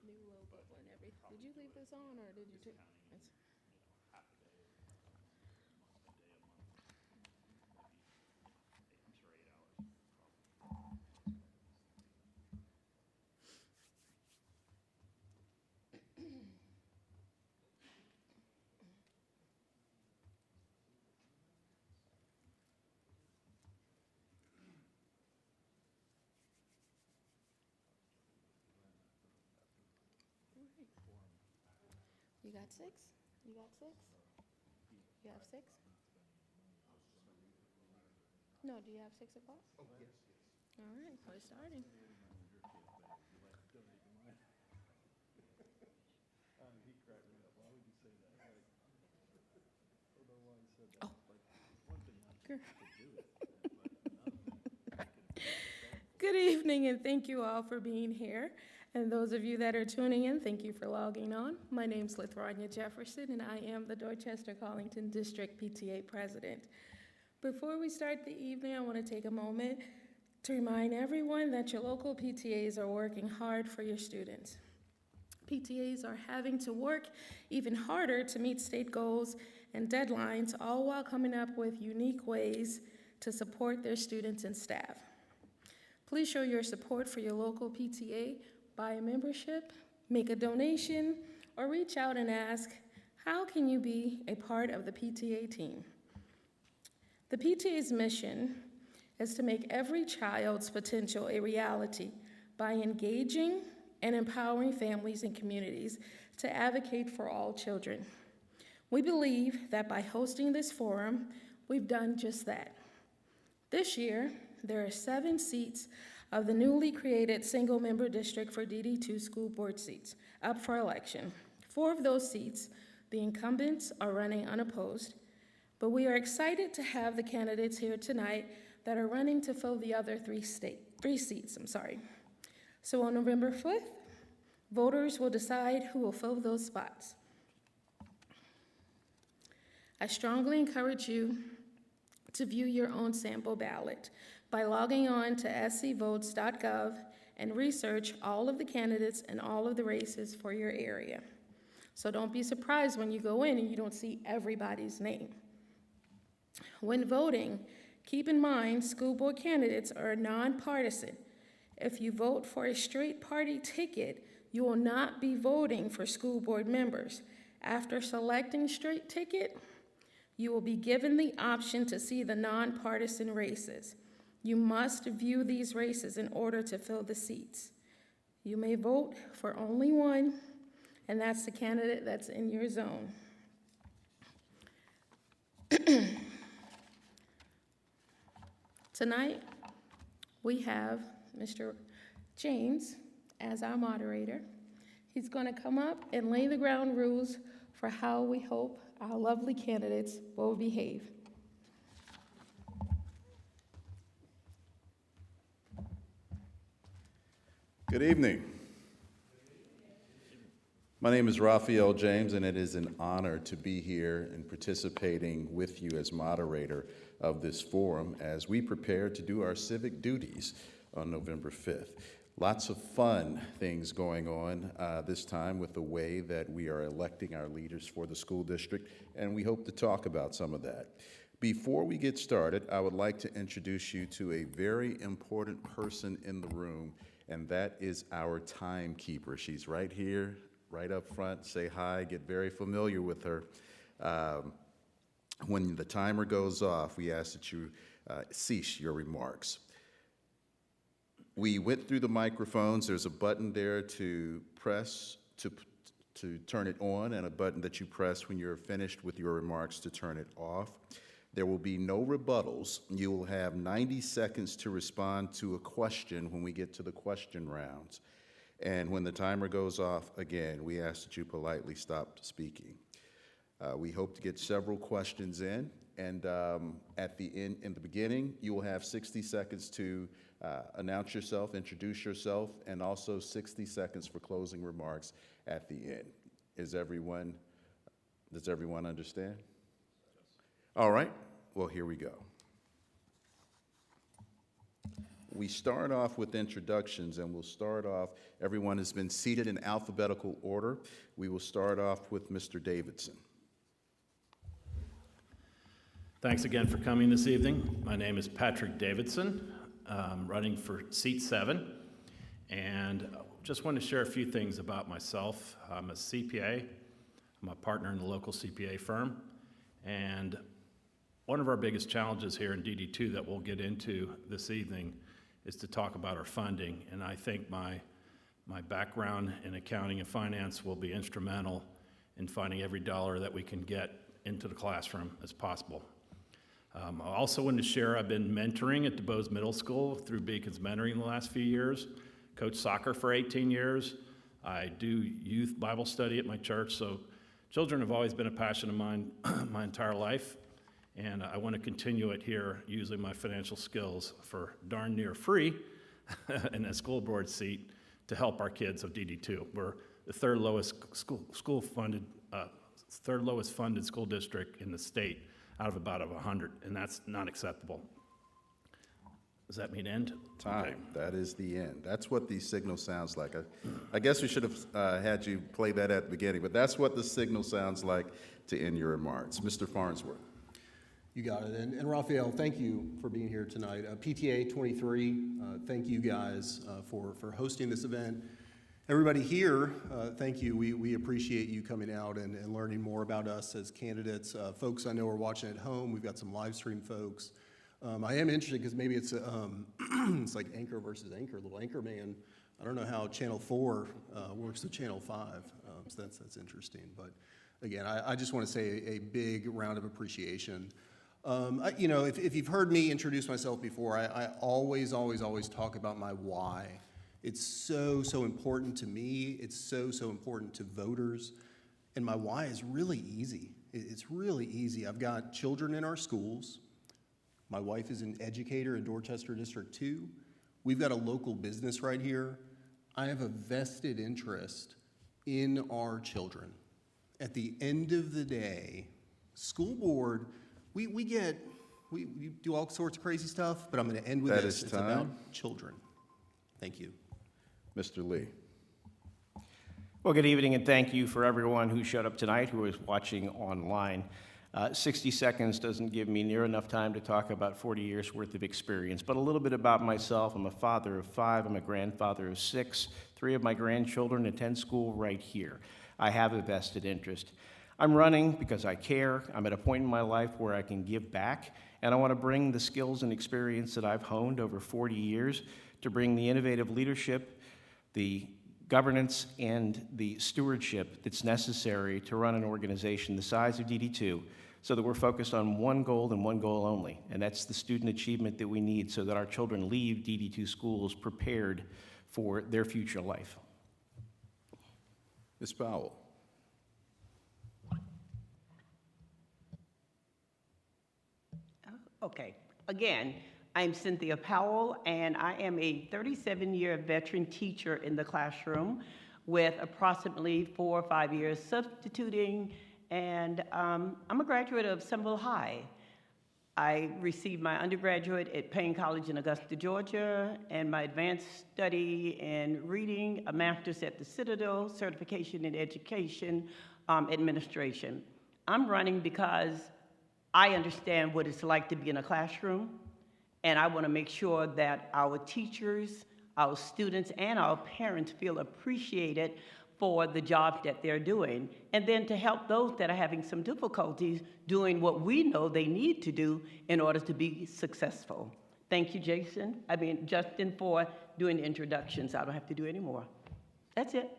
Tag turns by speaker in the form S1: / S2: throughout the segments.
S1: New logo and everything. Did you leave this on or did you take? It's, you got six? You got six? You have six? No, do you have 6 o'clock? Oh, yes, yes. All right, we're starting. Oh. Girl. Good evening, and thank you all for being here. And those of you that are tuning in, thank you for logging on. My name's Lithrania Jefferson, and I am the Dorchester-Collington District PTA President. Before we start the evening, I want to take a moment to remind everyone that your local PTAs are working hard for your students. PTAs are having to work even harder to meet state goals and deadlines, all while coming up with unique ways to support their students and staff. Please show your support for your local PTA, buy a membership, make a donation, or reach out and ask, how can you be a part of the PTA team? The PTA's mission is to make every child's potential a reality by engaging and empowering families and communities to advocate for all children. We believe that by hosting this forum, we've done just that. This year, there are 7 seats of the newly created single-member district for DD2 school board seats up for election. 4 of those seats, the incumbents, are running unopposed, but we are excited to have the candidates here tonight that are running to fill the other 3 seats. So on November 5th, voters will decide who will fill those spots. I strongly encourage you to view your own sample ballot by logging on to scvotes.gov and research all of the candidates and all of the races for your area. So don't be surprised when you go in and you don't see everybody's name. When voting, keep in mind school board candidates are nonpartisan. If you vote for a straight party ticket, you will not be voting for school board members. After selecting straight ticket, you will be given the option to see the nonpartisan races. You must view these races in order to fill the seats. You may vote for only one, and that's the candidate that's in your zone. Tonight, we have Mr. James as our moderator. He's going to come up and lay the ground rules for how we hope our lovely candidates will behave.
S2: Good evening. My name is Raphael James, and it is an honor to be here and participating with you as moderator of this forum as we prepare to do our civic duties on November 5th. Lots of fun things going on this time with the way that we are electing our leaders for the school district, and we hope to talk about some of that. Before we get started, I would like to introduce you to a very important person in the room, and that is our timekeeper. She's right here, right up front. Say hi, get very familiar with her. When the timer goes off, we ask that you cease your remarks. We went through the microphones. There's a button there to press to turn it on, and a button that you press when you're finished with your remarks to turn it off. There will be no rebuttals. You will have 90 seconds to respond to a question when we get to the question rounds. And when the timer goes off, again, we ask that you politely stop speaking. We hope to get several questions in, and at the end, in the beginning, you will have 60 seconds to announce yourself, introduce yourself, and also 60 seconds for closing remarks at the end. Does everyone understand? Yes. All right, well, here we go. we start off with introductions, and we'll start off, everyone has been seated in alphabetical order. We will start off with Mr. Davidson.
S3: Thanks again for coming this evening. My name is Patrick Davidson. I'm running for seat 7, and just want to share a few things about myself. I'm a CPA. I'm a partner in a local CPA firm, and one of our biggest challenges here in DD2 that we'll get into this evening is to talk about our funding, and I think my background in accounting and finance will be instrumental in finding every dollar that we can get into the classroom as possible. I also wanted to share I've been mentoring at DuBose Middle School through Beacon's Mentoring the last few years, coached soccer for 18 years. I do youth Bible study at my church, so children have always been a passion of mine my entire life, and I want to continue it here using my financial skills for darn near free in a school board seat to help our kids of DD2. We're the third lowest funded school district in the state out of about 100, and that's not acceptable. Does that mean end?
S2: Time.
S3: Okay.
S2: That is the end. That's what the signal sounds like. I guess we should have had you play that at the beginning, but that's what the signal sounds like to end your remarks. Mr. Farnsworth.
S4: You got it. And Raphael, thank you for being here tonight. PTA 23, thank you guys for hosting this event. Everybody here, thank you. We appreciate you coming out and learning more about us as candidates. Folks I know are watching at home. We've got some live stream folks. I am interested because maybe it's it's like anchor versus anchor, little anchor man. I don't know how Channel 4 works with Channel 5, so that's interesting. But again, I just want to say a big round of appreciation. You know, if you've heard me introduce myself before, I always talk about my why. It's so important to me. It's so important to voters. And my why is really easy. It's really easy. I've got children in our schools. My wife is an educator in Dorchester District 2. We've got a local business right here. I have a vested interest in our children. At the end of the day, school board, we do all sorts of crazy stuff, but I'm going to end with
S2: That
S4: this.
S2: is
S4: It's
S2: time.
S4: about children. Thank you.
S2: Mr. Lee.
S5: Well, good evening, and thank you for everyone who showed up tonight, who is watching online. 60 seconds doesn't give me near enough time to talk about 40 years worth of experience, but a little bit about myself. I'm a father of 5, I'm a grandfather of 6. 3 of my grandchildren attend school right here. I have a vested interest. I'm running because I care. I'm at a point in my life where I can give back, and I want to bring the skills and experience that I've honed over 40 years to bring the innovative leadership, the governance, and the stewardship that's necessary to run an organization the size of DD2 so that we're focused on one goal and one goal only, and that's the student achievement that we need so that our children leave DD2 schools prepared for their future life.
S2: Ms. Powell.
S6: Okay, again, I'm Cynthia Powell, and I am a 37-year veteran teacher in the classroom with approximately 4 or 5 years substituting, and I'm a graduate of Somerville High. I received my undergraduate at Payne College in Augusta, Georgia, and my advanced study in reading, a master's at the Citadel, certification in education administration. I'm running because I understand what it's like to be in a classroom, and I want to make sure that our teachers, our students, and our parents feel appreciated for the job that they're doing, and then to help those that are having some difficulties doing what we know they need to do in order to be successful. Thank you, Justin, for doing the introductions. I don't have to do any more. That's it.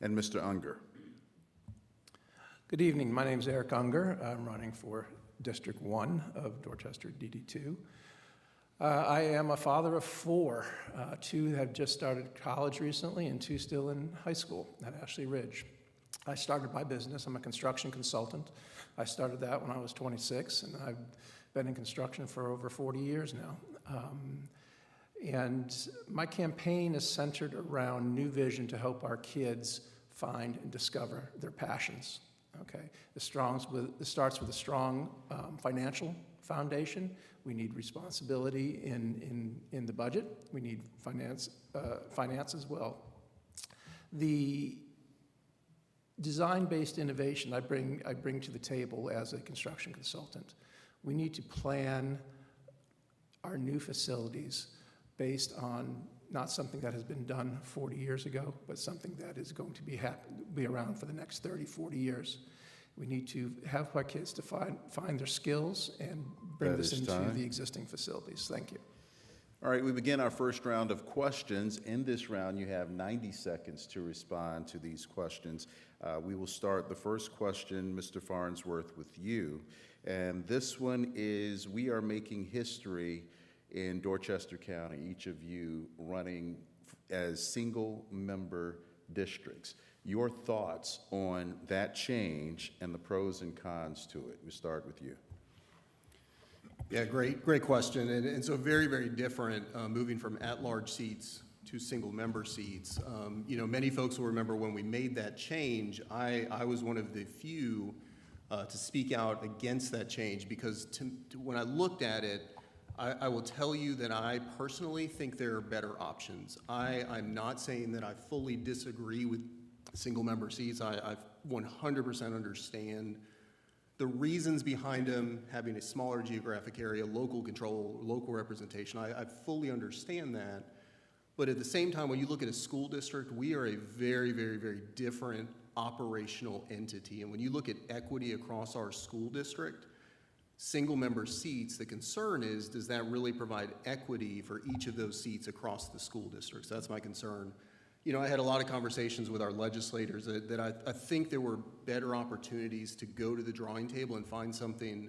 S2: And Mr. Unger.
S7: Good evening. My name is Eric Unger. I'm running for District 1 of Dorchester DD2. I am a father of 4. 2 have just started college recently and 2 still in high school at Ashley Ridge. I started my business. I'm a construction consultant. I started that when I was 26, and I've been in construction for over 40 years now. And my campaign is centered around new vision to help our kids find and discover their passions. Okay, it starts with a strong financial foundation. We need responsibility in the budget. We need finance as well. The design-based innovation I bring to the table as a construction consultant. We need to plan our new facilities based on not something that has been done 40 years ago, but something that is going to be around for the next 30, 40 years. We need to help our kids to find their skills and bring this into the existing facilities. Thank you.
S2: All right, we begin our first round of questions. In this round, you have 90 seconds to respond to these questions. We will start the first question, Mr. Farnsworth, with you. And this one is, we are making history in Dorchester County, each of you running as single-member districts. Your thoughts on that change and the pros and cons to it. We start with you.
S4: Yeah, great question. And so very, very different moving from at-large seats to single-member seats. Many folks will remember when we made that change, I was one of the few to speak out against that change because when I looked at it, I will tell you that I personally think there are better options. I'm not saying that I fully disagree with single-member seats. I 100% understand the reasons behind them having a smaller geographic area, local control, local representation. I fully understand that. But at the same time, when you look at a school district, we are a very, very, very different operational entity. And when you look at equity across our school district, single-member seats, the concern is, does that really provide equity for each of those seats across the school districts? That's my concern. I had a lot of conversations with our legislators that I think there were better opportunities to go to the drawing table and find something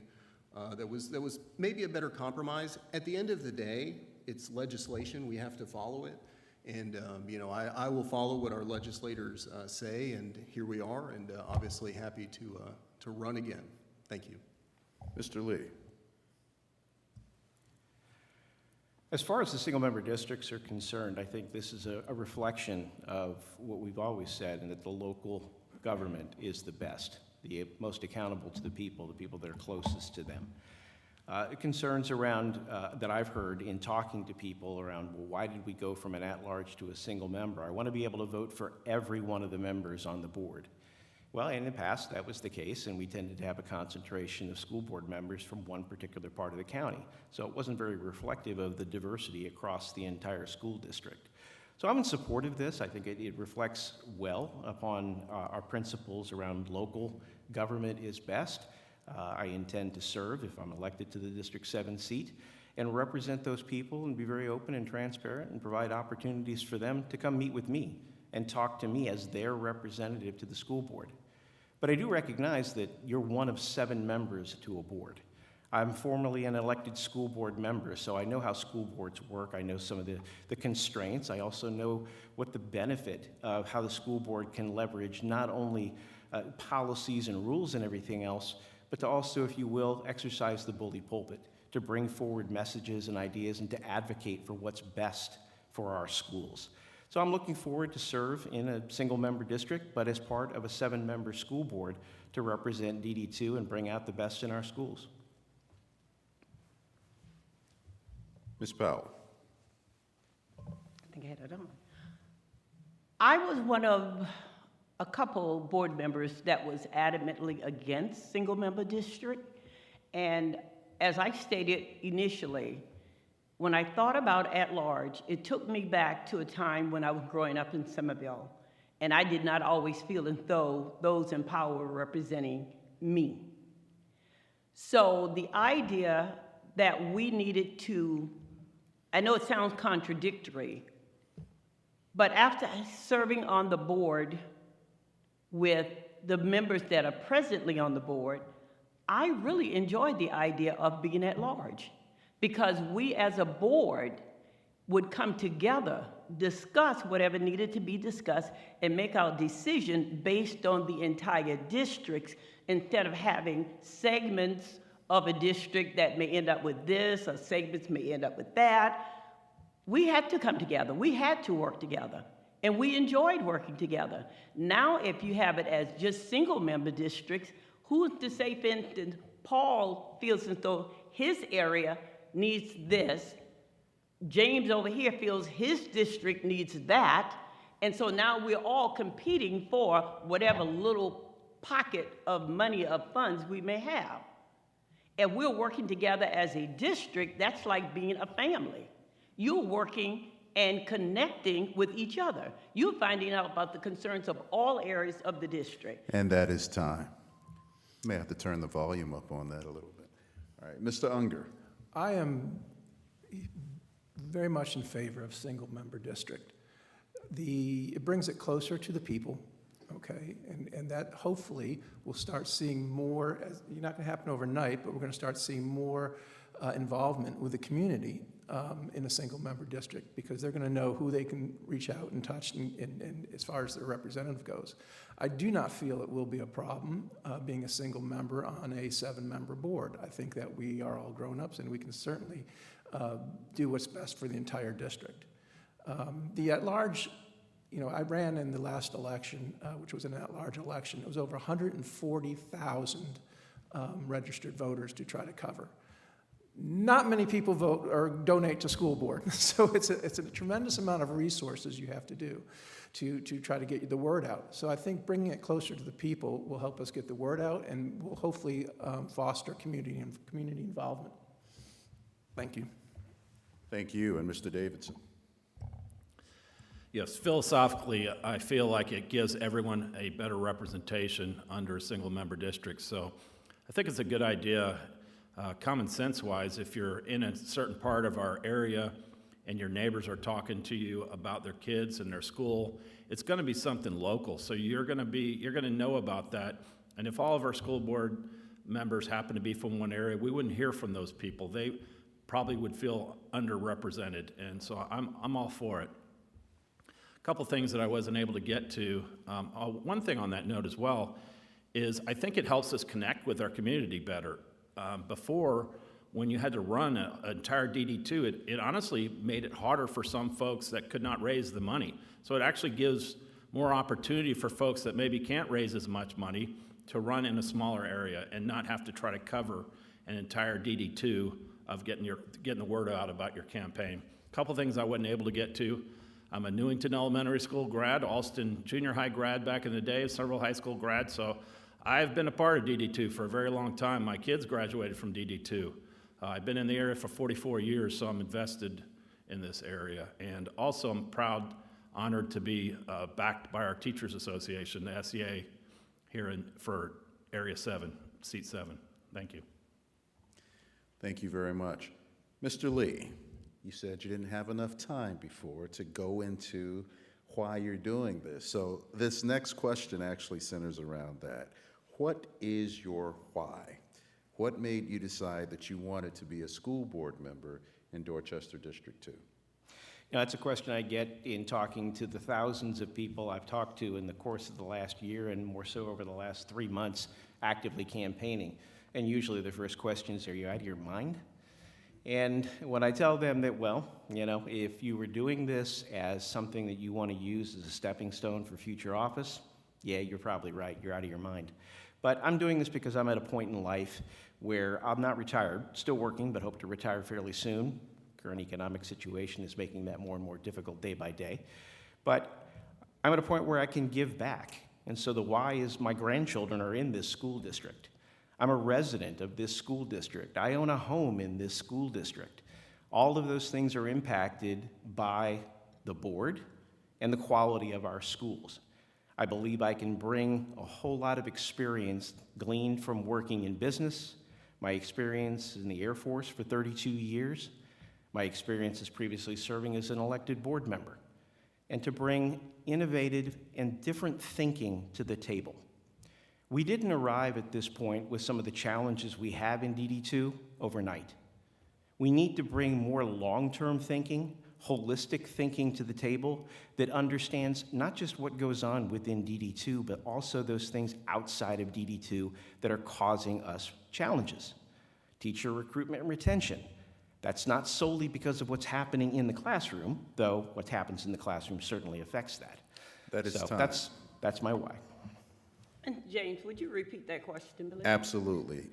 S4: that was maybe a better compromise. At the end of the day, it's legislation. We have to follow it. And, I will follow what our legislators say, and here we are, and obviously happy to run again. Thank you.
S2: Mr. Lee.
S5: As far as the single-member districts are concerned, I think this is a reflection of what we've always said, and that the local government is the best, the most accountable to the people that are closest to them. Concerns around that I've heard in talking to people around, well, why did we go from an at-large to a single member? I want to be able to vote for every one of the members on the board. Well, in the past, that was the case, and we tended to have a concentration of school board members from one particular part of the county. So it wasn't very reflective of the diversity across the entire school district. So I'm in support of this. I think it reflects well upon our principles around local government is best. I intend to serve, if I'm elected to the District 7 seat, and represent those people and be very open and transparent and provide opportunities for them to come meet with me and talk to me as their representative to the school board. But I do recognize that you're one of 7 members to a board. I'm formerly an elected school board member, so I know how school boards work. I know some of the constraints. I also know what the benefit of how the school board can leverage not only policies and rules and everything else, but to also, if you will, exercise the bully pulpit, to bring forward messages and ideas and to advocate for what's best for our schools. So I'm looking forward to serve in a single-member district, but as part of a 7-member school board to represent DD2 and bring out the best in our schools.
S2: Ms. Powell.
S6: I think I had it on. I was one of a couple board members that was adamantly against single-member district. And as I stated initially, when I thought about at-large, it took me back to a time when I was growing up in Somerville, and I did not always feel as though those in power were representing me. So the idea that we needed to, I know it sounds contradictory, but after serving on the board with the members that are presently on the board, I really enjoyed the idea of being at large, because we as a board would come together, discuss whatever needed to be discussed, and make our decision based on the entire districts instead of having segments of a district that may end up with this, or segments may end up with that. We had to come together. We had to work together. And we enjoyed working together. Now, if you have it as just single-member districts, who's to say, for instance, Paul feels as though his area needs this. James over here feels his district needs that. And so now we're all competing for whatever little pocket of money, of funds we may have. And we're working together as a district. That's like being a family. You're working and connecting with each other. You're finding out about the concerns of all areas of the district.
S2: And that is time. May have to turn the volume up on that a little bit. All right, Mr. Unger.
S7: I am very much in favor of single-member district. It brings it closer to the people, okay? And that hopefully we'll start seeing more, you're not gonna happen overnight, but we're gonna start seeing more involvement with the community in a single-member district, because they're gonna know who they can reach out and touch and as far as their representative goes. I do not feel it will be a problem being a single member on a 7-member board. I think that we are all grown-ups and we can certainly do what's best for the entire district. The at-large, I ran in the last election, which was an at-large election. It was over 140,000 registered voters to try to cover. Not many people vote or donate to school board, so it's a tremendous amount of resources you have to do to try to get the word out. So I think bringing it closer to the people will help us get the word out and will hopefully foster community involvement. Thank you.
S2: Thank you, and Mr. Davidson.
S3: Yes, philosophically, I feel like it gives everyone a better representation under a single-member district. So I think it's a good idea, common sense-wise, if you're in a certain part of our area and your neighbors are talking to you about their kids and their school, it's going to be something local. So you're going to know about that. And if all of our school board members happen to be from one area, we wouldn't hear from those people. They probably would feel underrepresented, and so I'm all for it. A couple things that I wasn't able to get to. One thing on that note as well is I think it helps us connect with our community better. Before, when you had to run an entire DD2, it honestly made it harder for some folks that could not raise the money. So it actually gives more opportunity for folks that maybe can't raise as much money to run in a smaller area and not have to try to cover an entire DD2 of getting the word out about your campaign. A couple things I wasn't able to get to. I'm a Newington Elementary School grad, Alston Junior High grad back in the day, several high school grads, so I've been a part of DD2 for a very long time. My kids graduated from DD2. I've been in the area for 44 years, so I'm invested in this area. And also I'm proud, honored to be backed by our Teachers Association, the SEA, here for Area 7, Seat 7. Thank you.
S2: Thank you very much. Mr. Lee, you said you didn't have enough time before to go into why you're doing this. So this next question actually centers around that. What is your why? What made you decide that you wanted to be a school board member in Dorchester District 2?
S5: That's a question I get in talking to the thousands of people I've talked to in the course of the last year and more so over the last 3 months actively campaigning. And usually the first question is, are you out of your mind? And when I tell them that, well, if you were doing this as something that you want to use as a stepping stone for future office, yeah, you're probably right, you're out of your mind. But I'm doing this because I'm at a point in life where I'm not retired, still working, but hope to retire fairly soon. Current economic situation is making that more and more difficult day by day. But I'm at a point where I can give back. And so the why is my grandchildren are in this school district. I'm a resident of this school district. I own a home in this school district. All of those things are impacted by the board and the quality of our schools. I believe I can bring a whole lot of experience gleaned from working in business, my experience in the Air Force for 32 years, my experience as previously serving as an elected board member, and to bring innovative and different thinking to the table. We didn't arrive at this point with some of the challenges we have in DD2 overnight. We need to bring more long-term thinking, holistic thinking to the table that understands not just what goes on within DD2, but also those things outside of DD2 that are causing us challenges. Teacher recruitment and retention. That's not solely because of what's happening in the classroom, though what happens in the classroom certainly affects that.
S2: That is
S5: so
S2: time.
S5: That's my why.
S6: And James, would you repeat that question, please?
S2: Absolutely.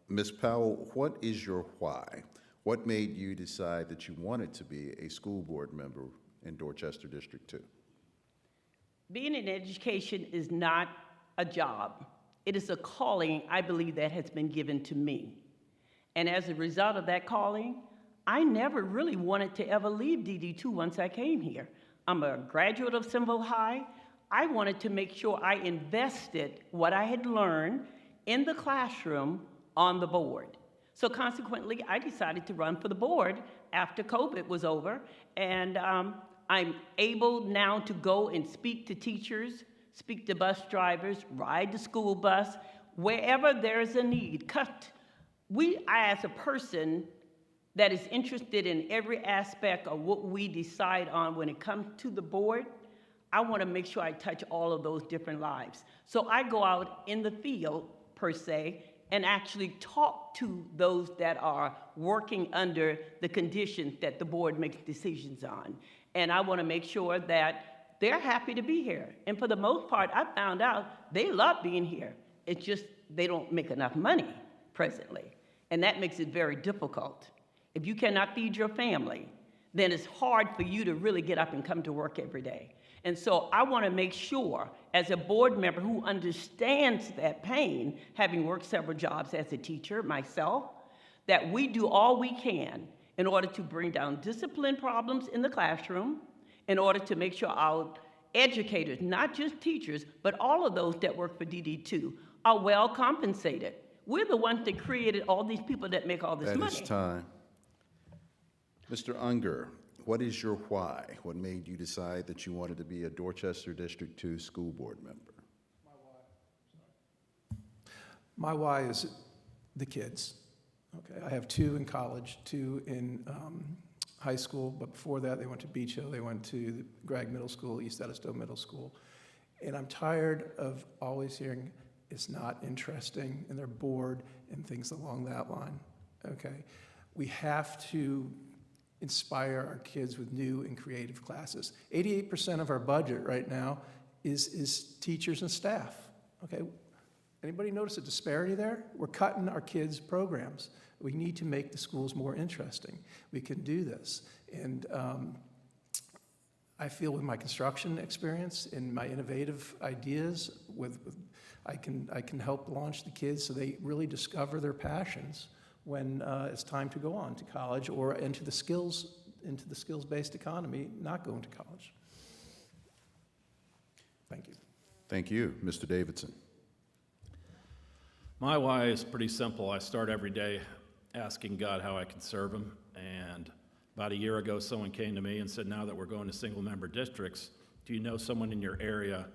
S2: Ms. Powell, what is your why? What made you decide that you wanted to be a school board member in Dorchester District 2?
S6: Being in education is not a job. It is a calling, I believe, that has been given to me. And as a result of that calling, I never really wanted to ever leave DD2 once I came here. I'm a graduate of Simville High. I wanted to make sure I invested what I had learned in the classroom on the board. So consequently, I decided to run for the board after COVID was over, and I'm able now to go and speak to teachers, speak to bus drivers, ride the school bus, wherever there's a need. I, as a person that is interested in every aspect of what we decide on when it comes to the board, I want to make sure I touch all of those different lives. So I go out in the field, per se, and actually talk to those that are working under the conditions that the board makes decisions on. And I want to make sure that they're happy to be here. And for the most part, I found out they love being here. It's just they don't make enough money presently. And that makes it very difficult. If you cannot feed your family, then it's hard for you to really get up and come to work every day. And so I want to make sure, as a board member who understands that pain, having worked several jobs as a teacher myself, that we do all we can in order to bring down discipline problems in the classroom, in order to make sure our educators, not just teachers, but all of those that work for DD2, are well compensated. We're the ones that created all these people that make all this money.
S2: That is time. Mr. Unger, what is your why? What made you decide that you wanted to be a Dorchester District 2 school board member?
S7: My why is the kids. Okay, I have 2 in college, 2 in high school, but before that they went to Beach Hill, they went to the Gregg Middle School, East Edisto Middle School. And I'm tired of always hearing it's not interesting and they're bored and things along that line. Okay, we have to inspire our kids with new and creative classes. 88% of our budget right now is teachers and staff. Okay, anybody notice a disparity there? We're cutting our kids' programs. We need to make the schools more interesting. We can do this. And I feel with my construction experience and my innovative ideas, I can help launch the kids so they really discover their passions when it's time to go on to college or into the skills-based economy, not going to college. Thank you.
S2: Thank you. Mr. Davidson.
S3: My why is pretty simple. I start every day asking God how I can serve him. And about a year ago, someone came to me and said, now that we're going to single-member districts, do you know someone in your area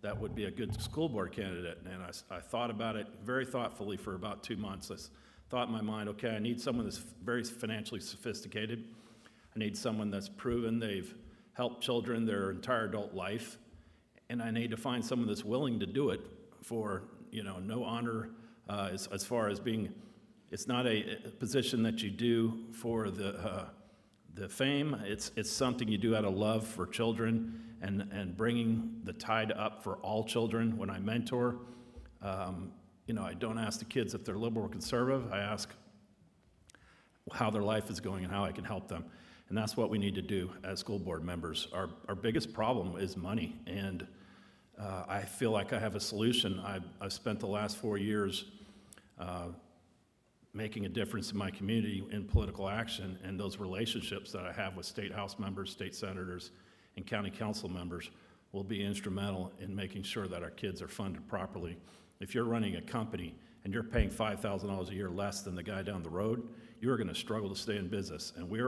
S3: that would be a good school board candidate? And I thought about it very thoughtfully for about 2 months. I thought in my mind, okay, I need someone that's very financially sophisticated. I need someone that's proven they've helped children their entire adult life. And I need to find someone that's willing to do it for, no honor as far as being, it's not a position that you do for the fame. It's something you do out of love for children and bringing the tide up for all children. When I mentor, I don't ask the kids if they're liberal or conservative. I ask how their life is going and how I can help them. And that's what we need to do as school board members. Our biggest problem is money. And I feel like I have a solution. I've spent the last 4 years making a difference in my community in political action, and those relationships that I have with state house members, state senators, and county council members will be instrumental in making sure that our kids are funded properly. If you're running a company and you're paying $5,000 a year less than the guy down the road, you're going to struggle to stay in business. And we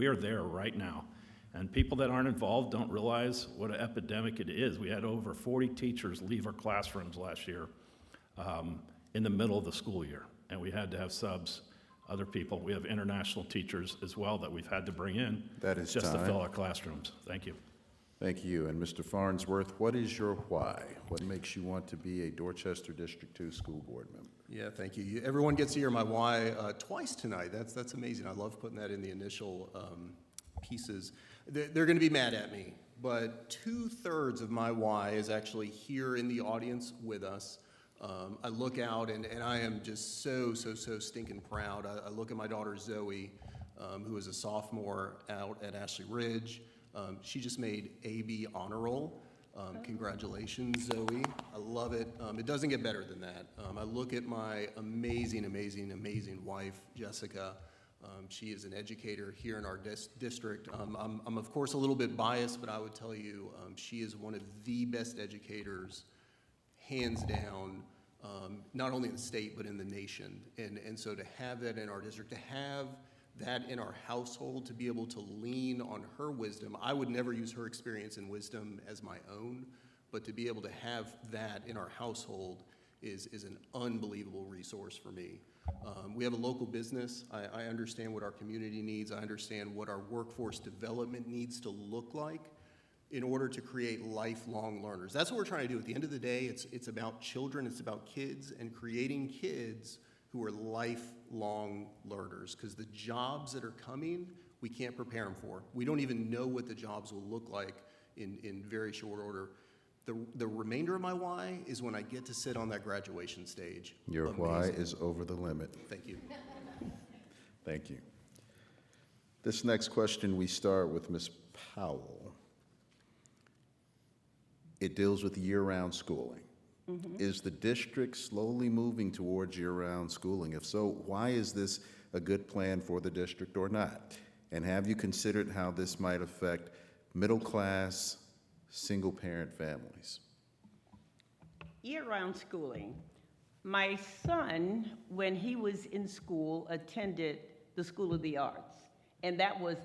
S3: are there right now. And people that aren't involved don't realize what an epidemic it is. We had over 40 teachers leave our classrooms last year in the middle of the school year. And we had to have subs, other people. We have international teachers as well that we've had to bring in just to fill our classrooms. Thank you.
S2: Thank you. And Mr. Farnsworth, what is your why? What makes you want to be a Dorchester District 2 school board member?
S4: Yeah, thank you. Everyone gets to hear my why twice tonight. That's amazing. I love putting that in the initial pieces. They're going to be mad at me, but 2/3 of my why is actually here in the audience with us. I look out and I am just so stinking proud. I look at my daughter Zoe, who is a sophomore out at Ashley Ridge. She just made AB honor roll. Congratulations, Zoe. I love it. It doesn't get better than that. I look at my amazing wife, Jessica. She is an educator here in our district. I'm of course a little bit biased, but I would tell you she is one of the best educators, hands down, not only in the state, but in the nation. And so to have that in our district, to have that in our household, to be able to lean on her wisdom, I would never use her experience and wisdom as my own, but to be able to have that in our household is an unbelievable resource for me. We have a local business. I understand what our community needs. I understand what our workforce development needs to look like in order to create lifelong learners. That's what we're trying to do. At the end of the day, it's about children, it's about kids, and creating kids who are lifelong learners, because the jobs that are coming, we can't prepare them for. We don't even know what the jobs will look like in very short order. The remainder of my why is when I get to sit on that graduation stage.
S2: Your
S4: Amazing.
S2: why is over the limit.
S4: Thank you.
S2: Thank you. This next question, we start with Ms. Powell. It deals with year-round schooling. Is the district slowly moving towards year-round schooling? If so, why is this a good plan for the district or not? And have you considered how this might affect middle-class, single-parent families?
S6: Year-round schooling. My son, when he was in school, attended the School of the Arts. And that was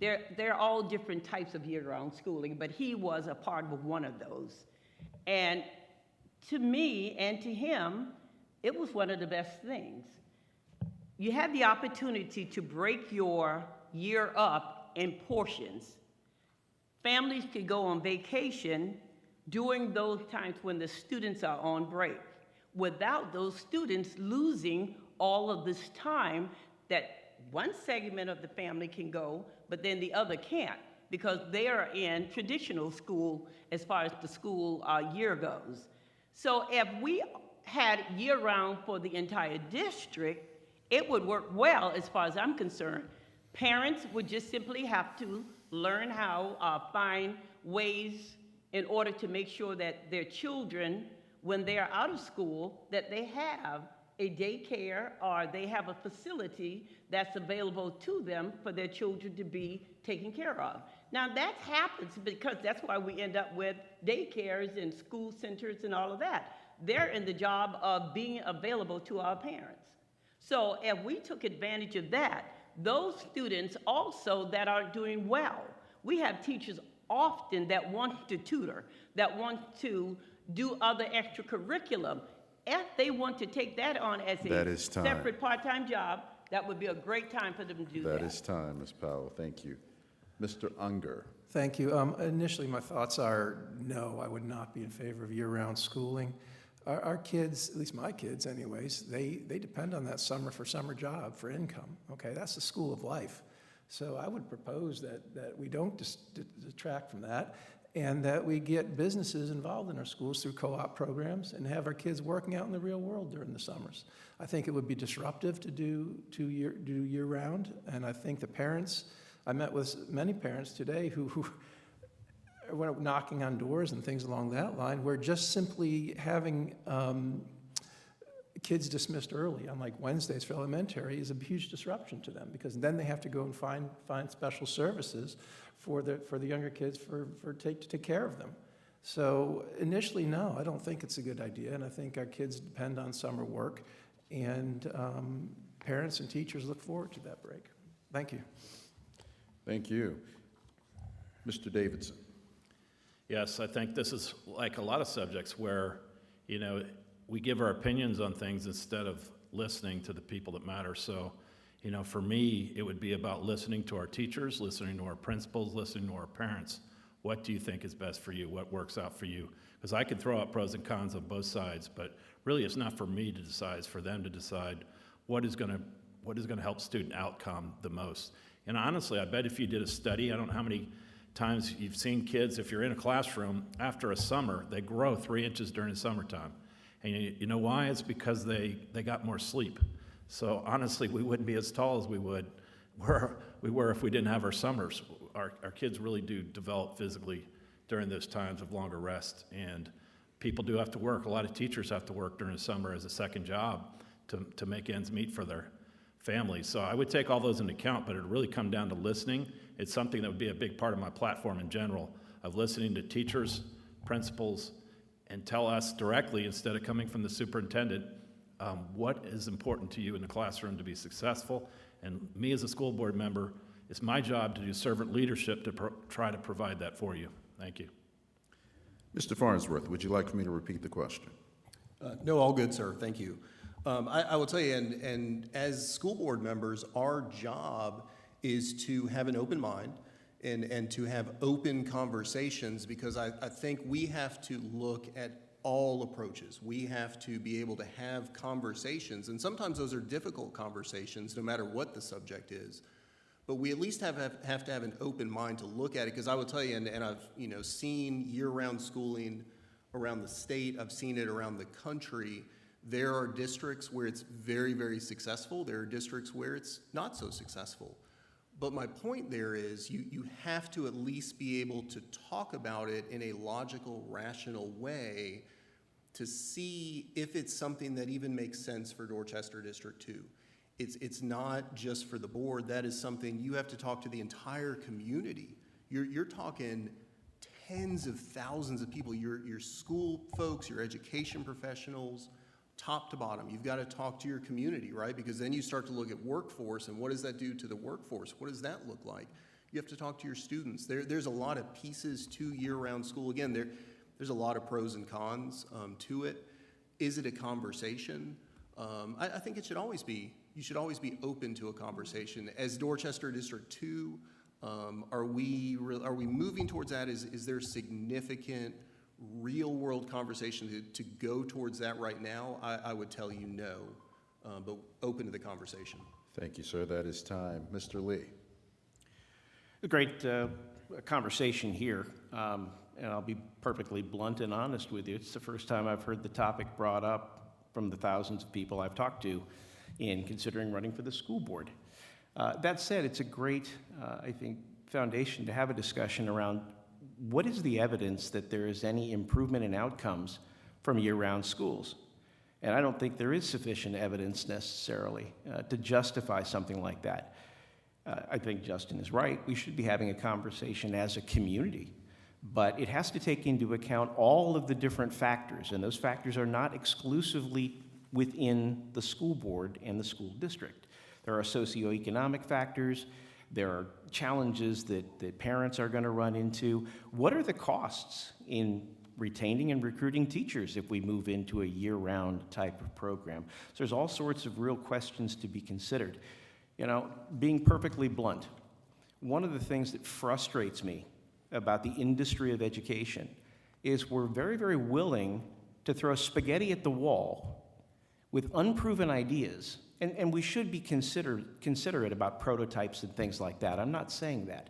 S6: they're all different types of year-round schooling, but he was a part of one of those. And to me and to him, it was one of the best things. You had the opportunity to break your year up in portions. Families could go on vacation during those times when the students are on break, without those students losing all of this time that one segment of the family can go, but then the other can't, because they are in traditional school as far as the school year goes. So if we had year-round for the entire district, it would work well as far as I'm concerned. Parents would just simply have to learn how find ways in order to make sure that their children, when they are out of school, that they have a daycare or they have a facility that's available to them for their children to be taken care of. Now that happens because that's why we end up with daycares and school centers and all of that. They're in the job of being available to our parents. So if we took advantage of that, those students also that are doing well, we have teachers often that want to tutor, that want to do other extracurriculum. If they want to take that on as a separate part-time job, that would be a great time for them to do that.
S2: That is time, Ms. Powell. Thank you. Mr. Unger.
S7: Thank you. Initially, my thoughts are no, I would not be in favor of year-round schooling. Our kids, at least my kids anyways, they depend on that summer job for income, okay? That's the school of life. So I would propose that we don't detract from that, and that we get businesses involved in our schools through co-op programs and have our kids working out in the real world during the summers. I think it would be disruptive to do year-round, and I think the parents, I met with many parents today who went knocking on doors and things along that line, where just simply having kids dismissed early on like Wednesdays for elementary is a huge disruption to them, because then they have to go and find special services for the younger kids to take care of them. So initially, no, I don't think it's a good idea, and I think our kids depend on summer work, and parents and teachers look forward to that break. Thank you.
S2: Thank you. Mr. Davidson.
S3: Yes, I think this is like a lot of subjects where, we give our opinions on things instead of listening to the people that matter. So, for me, it would be about listening to our teachers, listening to our principals, listening to our parents. What do you think is best for you? What works out for you? Because I can throw out pros and cons on both sides, but really it's not for me to decide, it's for them to decide what is going to help student outcome the most. And honestly, I bet if you did a study, I don't know how many times you've seen kids, if you're in a classroom, after a summer, they grow 3 inches during the summertime. And you know why? It's because they got more sleep. So honestly, we wouldn't be as tall as we were if we didn't have our summers. Our kids really do develop physically during those times of longer rest. And people do have to work. A lot of teachers have to work during the summer as a second job to make ends meet for their families. So I would take all those into account, but it would really come down to listening. It's something that would be a big part of my platform in general, of listening to teachers, principals, and tell us directly, instead of coming from the superintendent, what is important to you in the classroom to be successful. And me as a school board member, it's my job to do servant leadership to try to provide that for you. Thank you.
S2: Mr. Farnsworth, would you like for me to repeat the question?
S4: No, all good, sir. Thank you. I will tell you, and as school board members, our job is to have an open mind and to have open conversations, because I think we have to look at all approaches. We have to be able to have conversations, and sometimes those are difficult conversations, no matter what the subject is. But we at least have to have an open mind to look at it, because I will tell you, and I've seen year-round schooling around the state. I've seen it around the country. There are districts where it's very, very successful. There are districts where it's not so successful. But my point there is you have to at least be able to talk about it in a logical, rational way to see if it's something that even makes sense for Dorchester District 2. It's not just for the board. That is something you have to talk to the entire community. You're talking tens of thousands of people, your school folks, your education professionals, top to bottom. You've got to talk to your community, right? Because then you start to look at workforce, and what does that do to the workforce? What does that look like? You have to talk to your students. There's a lot of pieces to year-round school. Again, there's a lot of pros and cons to it. Is it a conversation? I think it should always be. You should always be open to a conversation. As Dorchester District 2, are we moving towards that? Is there significant real-world conversation to go towards that right now? I would tell you no, but open to the conversation.
S2: Thank you, sir. That is time. Mr. Lee.
S5: A great conversation here, and I'll be perfectly blunt and honest with you. It's the first time I've heard the topic brought up from the thousands of people I've talked to in considering running for the school board. That said, it's a great, I think, foundation to have a discussion around what is the evidence that there is any improvement in outcomes from year-round schools. And I don't think there is sufficient evidence necessarily to justify something like that. I think Justin is right. We should be having a conversation as a community, but it has to take into account all of the different factors, and those factors are not exclusively within the school board and the school district. There are socioeconomic factors. There are challenges that parents are going to run into. What are the costs in retaining and recruiting teachers if we move into a year-round type of program? So there's all sorts of real questions to be considered. Being perfectly blunt, one of the things that frustrates me about the industry of education is we're very, very willing to throw spaghetti at the wall with unproven ideas, and we should be considerate about prototypes and things like that. I'm not saying that.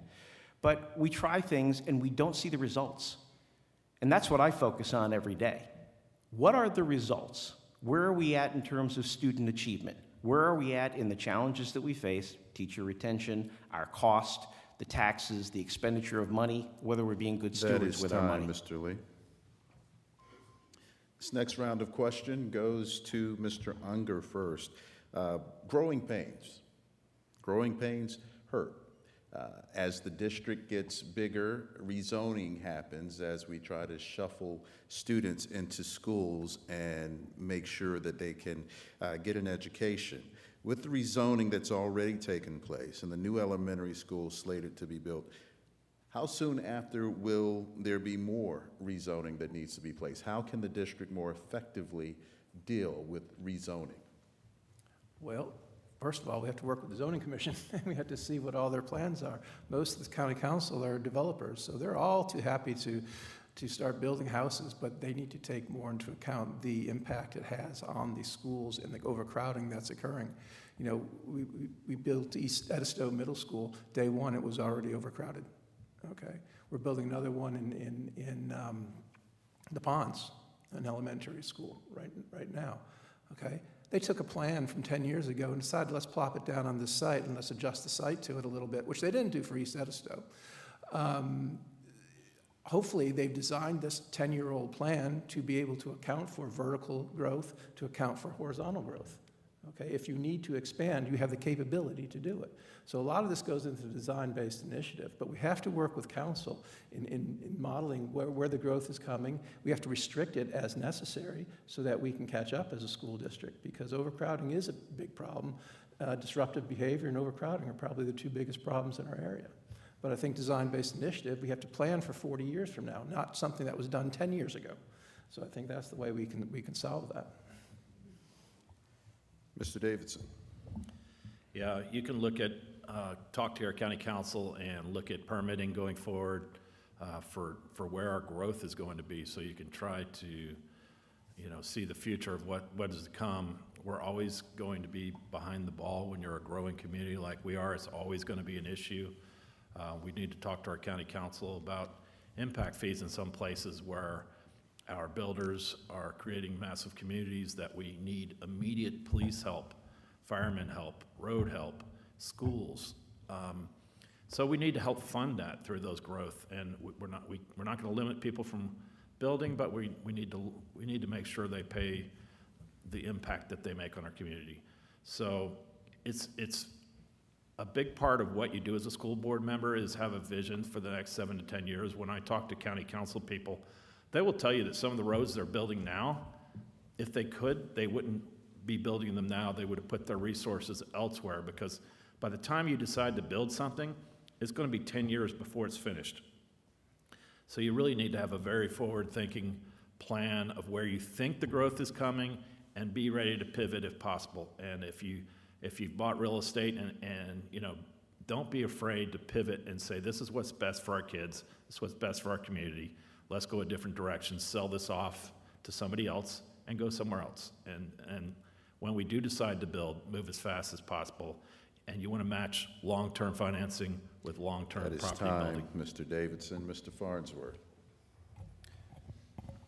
S5: But we try things and we don't see the results. And that's what I focus on every day. What are the results? Where are we at in terms of student achievement? Where are we at in the challenges that we face, teacher retention, our cost, the taxes, the expenditure of money, whether we're being good stewards with our money?
S2: That is time, Mr. Lee. This next round of question goes to Mr. Unger first. Growing pains. Growing pains hurt. As the district gets bigger, rezoning happens as we try to shuffle students into schools and make sure that they can get an education. With the rezoning that's already taken place and the new elementary school slated to be built, how soon after will there be more rezoning that needs to be placed? How can the district more effectively deal with rezoning?
S7: Well, first of all, we have to work with the zoning commission. We have to see what all their plans are. Most of the county council are developers, so they're all too happy to start building houses, but they need to take more into account the impact it has on the schools and the overcrowding that's occurring. We built East Edisto Middle School. Day one, it was already overcrowded. Okay, we're building another one in the Ponds. an elementary school right now, okay? They took a plan from 10 years ago and decided, let's plop it down on this site and let's adjust the site to it a little bit, which they didn't do for East Edisto. Hopefully, they've designed this 10-year-old plan to be able to account for vertical growth, to account for horizontal growth. Okay, if you need to expand, you have the capability to do it. So a lot of this goes into the design-based initiative, but we have to work with council in modeling where the growth is coming. We have to restrict it as necessary so that we can catch up as a school district, because overcrowding is a big problem. Disruptive behavior and overcrowding are probably the two biggest problems in our area. But I think design-based initiative, we have to plan for 40 years from now, not something that was done 10 years ago. So I think that's the way we can solve that.
S2: Mr. Davidson.
S3: Yeah, you can look at, talk to your county council and look at permitting going forward for where our growth is going to be, so you can try to, see the future of what is to come. We're always going to be behind the ball when you're a growing community like we are. It's always going to be an issue. We need to talk to our county council about impact fees in some places where our builders are creating massive communities that we need immediate police help, firemen help, road help, schools. So we need to help fund that through those growth, and we're not going to limit people from building, but we need to make sure they pay the impact that they make on our community. So it's a big part of what you do as a school board member is have a vision for the next 7 to 10 years. When I talk to county council people, they will tell you that some of the roads they're building now, if they could, they wouldn't be building them now. They would have put their resources elsewhere, because by the time you decide to build something, it's going to be 10 years before it's finished. So you really need to have a very forward-thinking plan of where you think the growth is coming and be ready to pivot if possible. And if you've bought real estate and don't be afraid to pivot and say, this is what's best for our kids, this is what's best for our community. Let's go a different direction, sell this off to somebody else, and go somewhere else. And when we do decide to build, move as fast as possible. And you want to match long-term financing with long-term property building.
S2: Mr. Davidson. Mr. Farnsworth.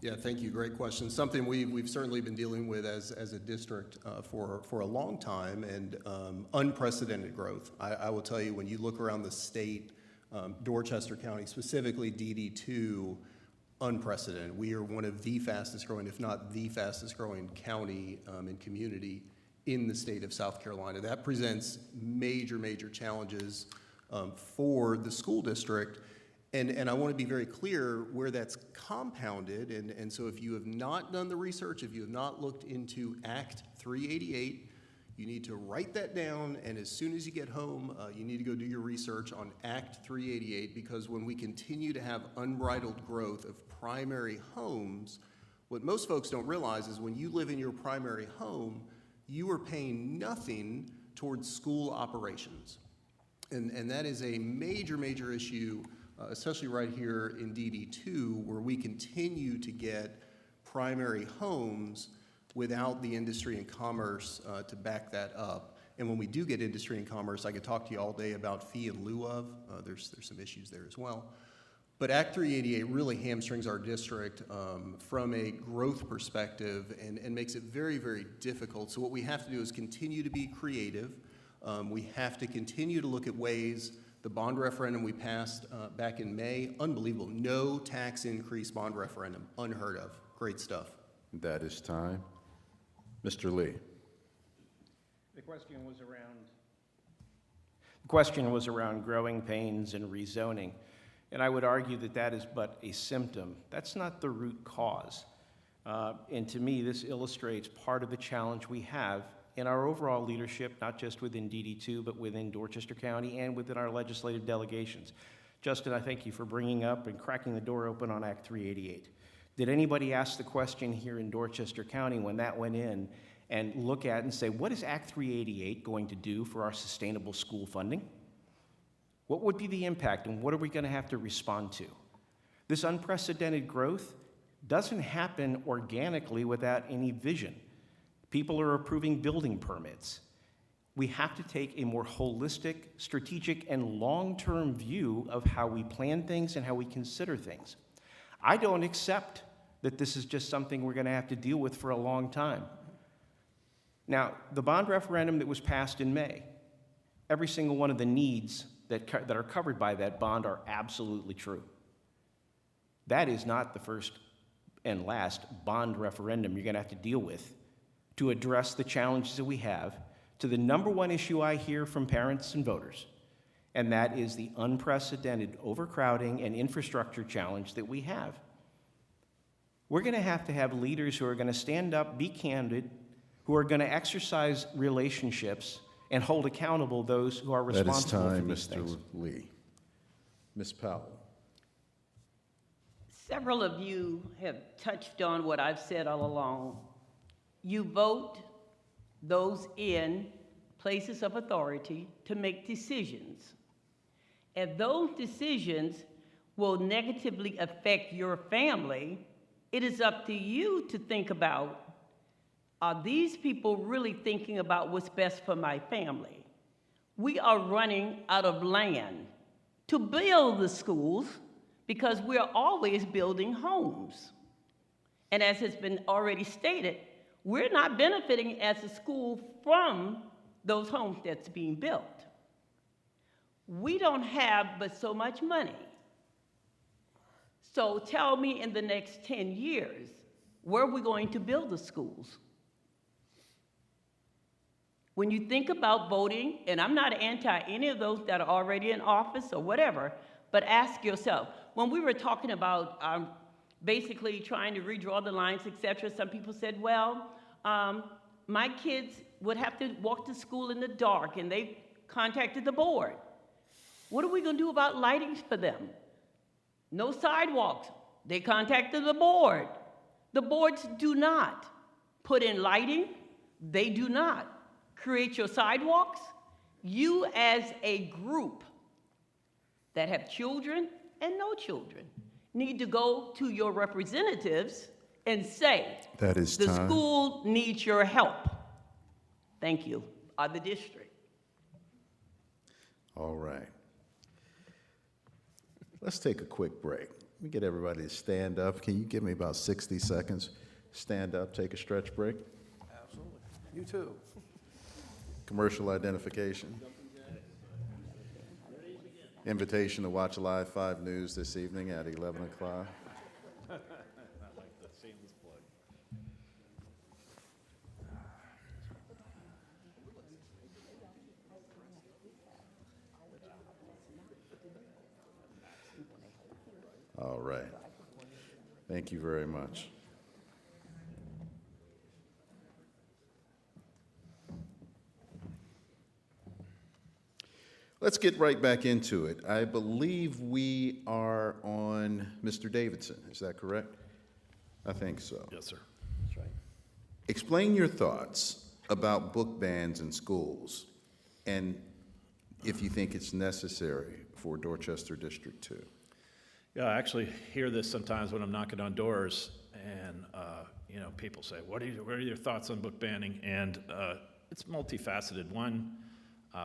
S4: Yeah, thank you. Great question. Something we've certainly been dealing with as a district for a long time, and unprecedented growth. I will tell you, when you look around the state, Dorchester County, specifically DD2, unprecedented. We are one of the fastest growing, if not the fastest growing county and community in the state of South Carolina. That presents major, major challenges for the school district. And I want to be very clear where that's compounded. And so if you have not done the research, if you have not looked into Act 388, you need to write that down. And as soon as you get home, you need to go do your research on Act 388, because when we continue to have unbridled growth of primary homes, what most folks don't realize is when you live in your primary home, you are paying nothing towards school operations. And that is a major, major issue, especially right here in DD2, where we continue to get primary homes without the industry and commerce to back that up. And when we do get industry and commerce, I could talk to you all day about fee in lieu of. There's some issues there as well. But Act 388 really hamstrings our district from a growth perspective and makes it very, very difficult. So what we have to do is continue to be creative. We have to continue to look at ways. The bond referendum we passed back in May, unbelievable. No tax increase bond referendum, unheard of. Great stuff.
S2: That is time. Mr. Lee.
S5: The question was around growing pains and rezoning. And I would argue that that is but a symptom. That's not the root cause. And to me, this illustrates part of the challenge we have in our overall leadership, not just within DD2, but within Dorchester County and within our legislative delegations. Justin, I thank you for bringing up and cracking the door open on Act 388. Did anybody ask the question here in Dorchester County when that went in and look at and say, what is Act 388 going to do for our sustainable school funding? What would be the impact, and what are we going to have to respond to? This unprecedented growth doesn't happen organically without any vision. People are approving building permits. We have to take a more holistic, strategic, and long-term view of how we plan things and how we consider things. I don't accept that this is just something we're going to have to deal with for a long time. Now, the bond referendum that was passed in May, every single one of the needs that are covered by that bond are absolutely true. That is not the first and last bond referendum you're going to have to deal with to address the challenges that we have to the number one issue I hear from parents and voters, and that is the unprecedented overcrowding and infrastructure challenge that we have. We're going to have leaders who are going to stand up, be candid, who are going to exercise relationships and hold accountable those who are responsible for these things.
S2: That is time, Mr. Lee. Ms. Powell.
S6: Several of you have touched on what I've said all along. You vote those in places of authority to make decisions. If those decisions will negatively affect your family, it is up to you to think about, are these people really thinking about what's best for my family? We are running out of land to build the schools because we're always building homes. And as has been already stated, we're not benefiting as a school from those homes that's being built. We don't have but so much money. So tell me in the next 10 years, where are we going to build the schools? When you think about voting, and I'm not anti any of those that are already in office or whatever, but ask yourself, when we were talking about basically trying to redraw the lines, et cetera, some people said, well, my kids would have to walk to school in the dark, and they contacted the board. What are we going to do about lighting for them? No sidewalks. They contacted the board. The boards do not put in lighting. They do not create your sidewalks. You as a group that have children and no children need to go to your representatives and say,
S2: That is
S6: the
S2: time.
S6: school needs your help. Thank you. Or the district.
S2: All right. Let's take a quick break. Let me get everybody to stand up. Can you give me about 60 seconds? Stand up, take a stretch break.
S7: Absolutely. You too.
S2: Commercial identification. Invitation to watch Live 5 News this evening at 11 o'clock. All right. Thank you very much. Let's get right back into it. I believe we are on Mr. Davidson. Is that correct? I think so.
S3: Yes, sir.
S7: That's right.
S2: Explain your thoughts about book bans in schools and if you think it's necessary for Dorchester District 2.
S3: Yeah, I actually hear this sometimes when I'm knocking on doors, and people say, "What are your thoughts on book banning?" And it's multifaceted. One,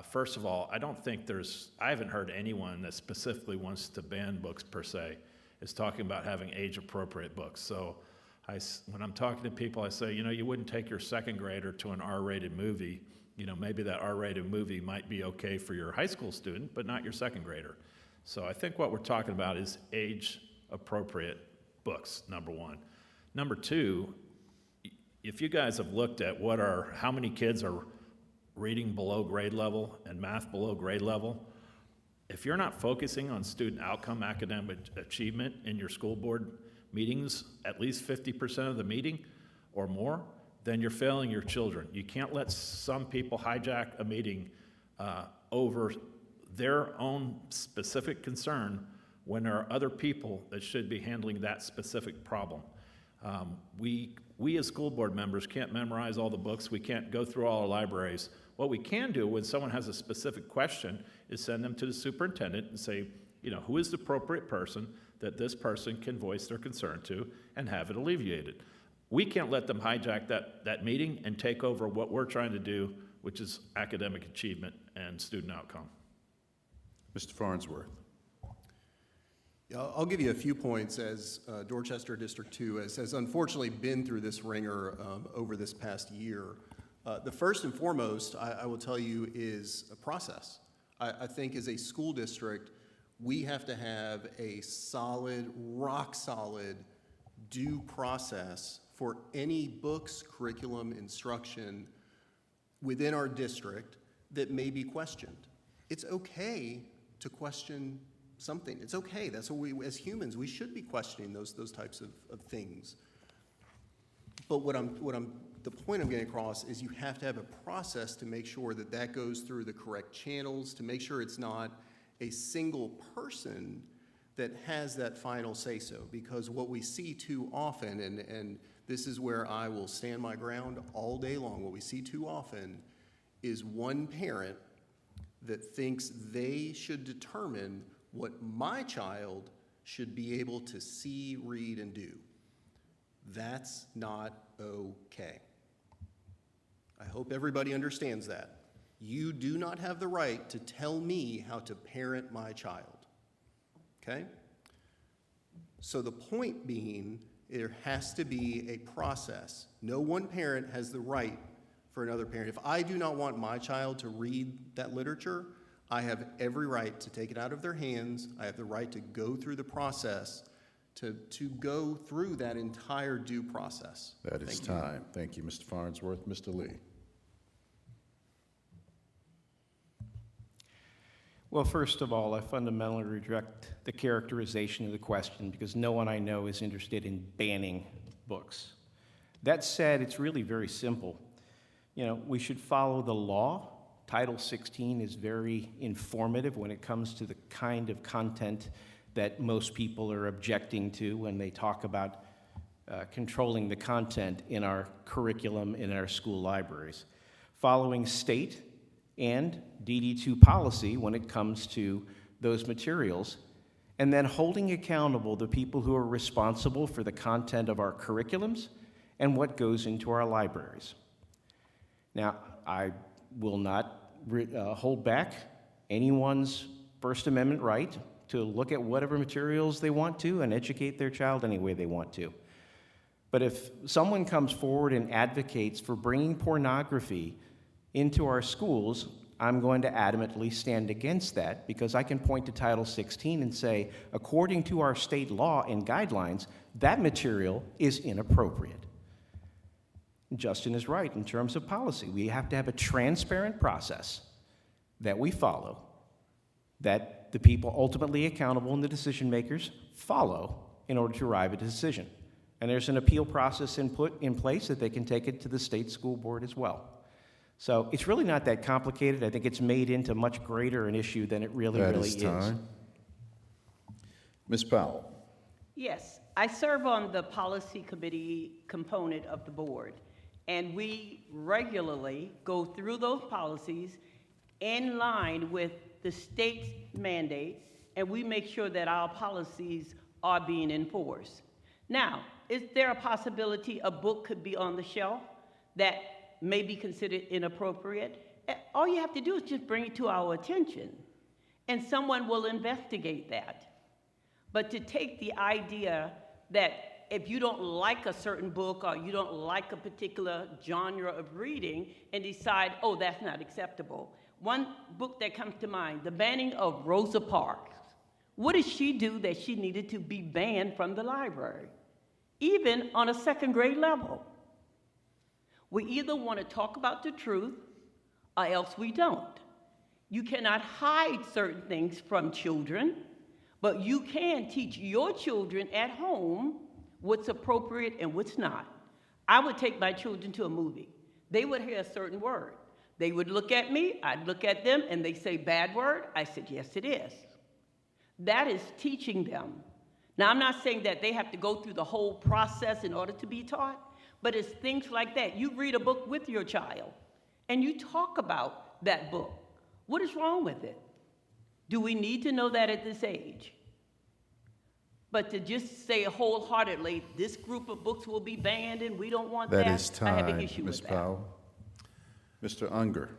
S3: first of all, I haven't heard anyone that specifically wants to ban books per se is talking about having age-appropriate books. So when I'm talking to people, I say, you wouldn't take your second grader to an R-rated movie. Maybe that R-rated movie might be okay for your high school student, but not your second grader. So I think what we're talking about is age-appropriate books, number one. Number two, if you guys have looked at how many kids are reading below grade level and math below grade level, if you're not focusing on student outcome, academic achievement in your school board meetings, at least 50% of the meeting or more, then you're failing your children. You can't let some people hijack a meeting over their own specific concern when there are other people that should be handling that specific problem. We as school board members can't memorize all the books. We can't go through all our libraries. What we can do when someone has a specific question is send them to the superintendent and say, who is the appropriate person that this person can voice their concern to and have it alleviated. We can't let them hijack that meeting and take over what we're trying to do, which is academic achievement and student outcome.
S2: Mr. Farnsworth.
S4: I'll give you a few points as Dorchester District 2 has unfortunately been through this ringer over this past year. The first and foremost, I will tell you, is a process. I think as a school district, we have to have a solid, rock solid due process for any books, curriculum, instruction within our district that may be questioned. It's okay to question something. It's okay. That's what we, as humans, we should be questioning those types of things. But the point I'm getting across is you have to have a process to make sure that that goes through the correct channels, to make sure it's not a single person that has that final say-so. Because what we see too often, and this is where I will stand my ground all day long, what we see too often is one parent that thinks they should determine what my child should be able to see, read, and do. That's not okay. I hope everybody understands that. You do not have the right to tell me how to parent my child, okay? So the point being, there has to be a process. No one parent has the right for another parent. If I do not want my child to read that literature, I have every right to take it out of their hands. I have the right to go through the process, to go through that entire due process.
S2: That is time. Thank you, Mr. Farnsworth. Mr. Lee.
S5: Well, first of all, I fundamentally reject the characterization of the question because no one I know is interested in banning books. That said, it's really very simple. You know, we should follow the law. Title 16 is very informative when it comes to the kind of content that most people are objecting to when they talk about controlling the content in our curriculum in our school libraries. Following state and DD2 policy when it comes to those materials, and then holding accountable the people who are responsible for the content of our curriculums and what goes into our libraries. Now, I will not hold back anyone's First Amendment right to look at whatever materials they want to and educate their child any way they want to. But if someone comes forward and advocates for bringing pornography into our schools, I'm going to adamantly stand against that because I can point to Title 16 and say, according to our state law and guidelines, that material is inappropriate. Justin is right in terms of policy. We have to have a transparent process that we follow, that the people ultimately accountable and the decision makers follow in order to arrive at a decision. And there's an appeal process put in place that they can take it to the state school board as well. So it's really not that complicated. I think it's made into much greater an issue than it really is.
S2: Time. Ms. Powell.
S6: Yes, I serve on the policy committee component of the board, and we regularly go through those policies in line with the state's mandates, and we make sure that our policies are being enforced. Now, is there a possibility a book could be on the shelf that may be considered inappropriate? All you have to do is just bring it to our attention, and someone will investigate that. But to take the idea that if you don't like a certain book or you don't like a particular genre of reading and decide, oh, that's not acceptable. One book that comes to mind, the banning of Rosa Parks. What did she do that she needed to be banned from the library, even on a second grade level? We either want to talk about the truth or else we don't. You cannot hide certain things from children, but you can teach your children at home what's appropriate and what's not. I would take my children to a movie. They would hear a certain word. They would look at me, I'd look at them, and they say, bad word? I said, yes, it is. That is teaching them. Now, I'm not saying that they have to go through the whole process in order to be taught, but it's things like that. You read a book with your child, and you talk about that book. What is wrong with it? Do we need to know that at this age? But to just say wholeheartedly, this group of books will be banned and we don't want that,
S2: That is time,
S6: I have an issue
S2: Ms.
S6: with that.
S2: Powell. Mr. Unger.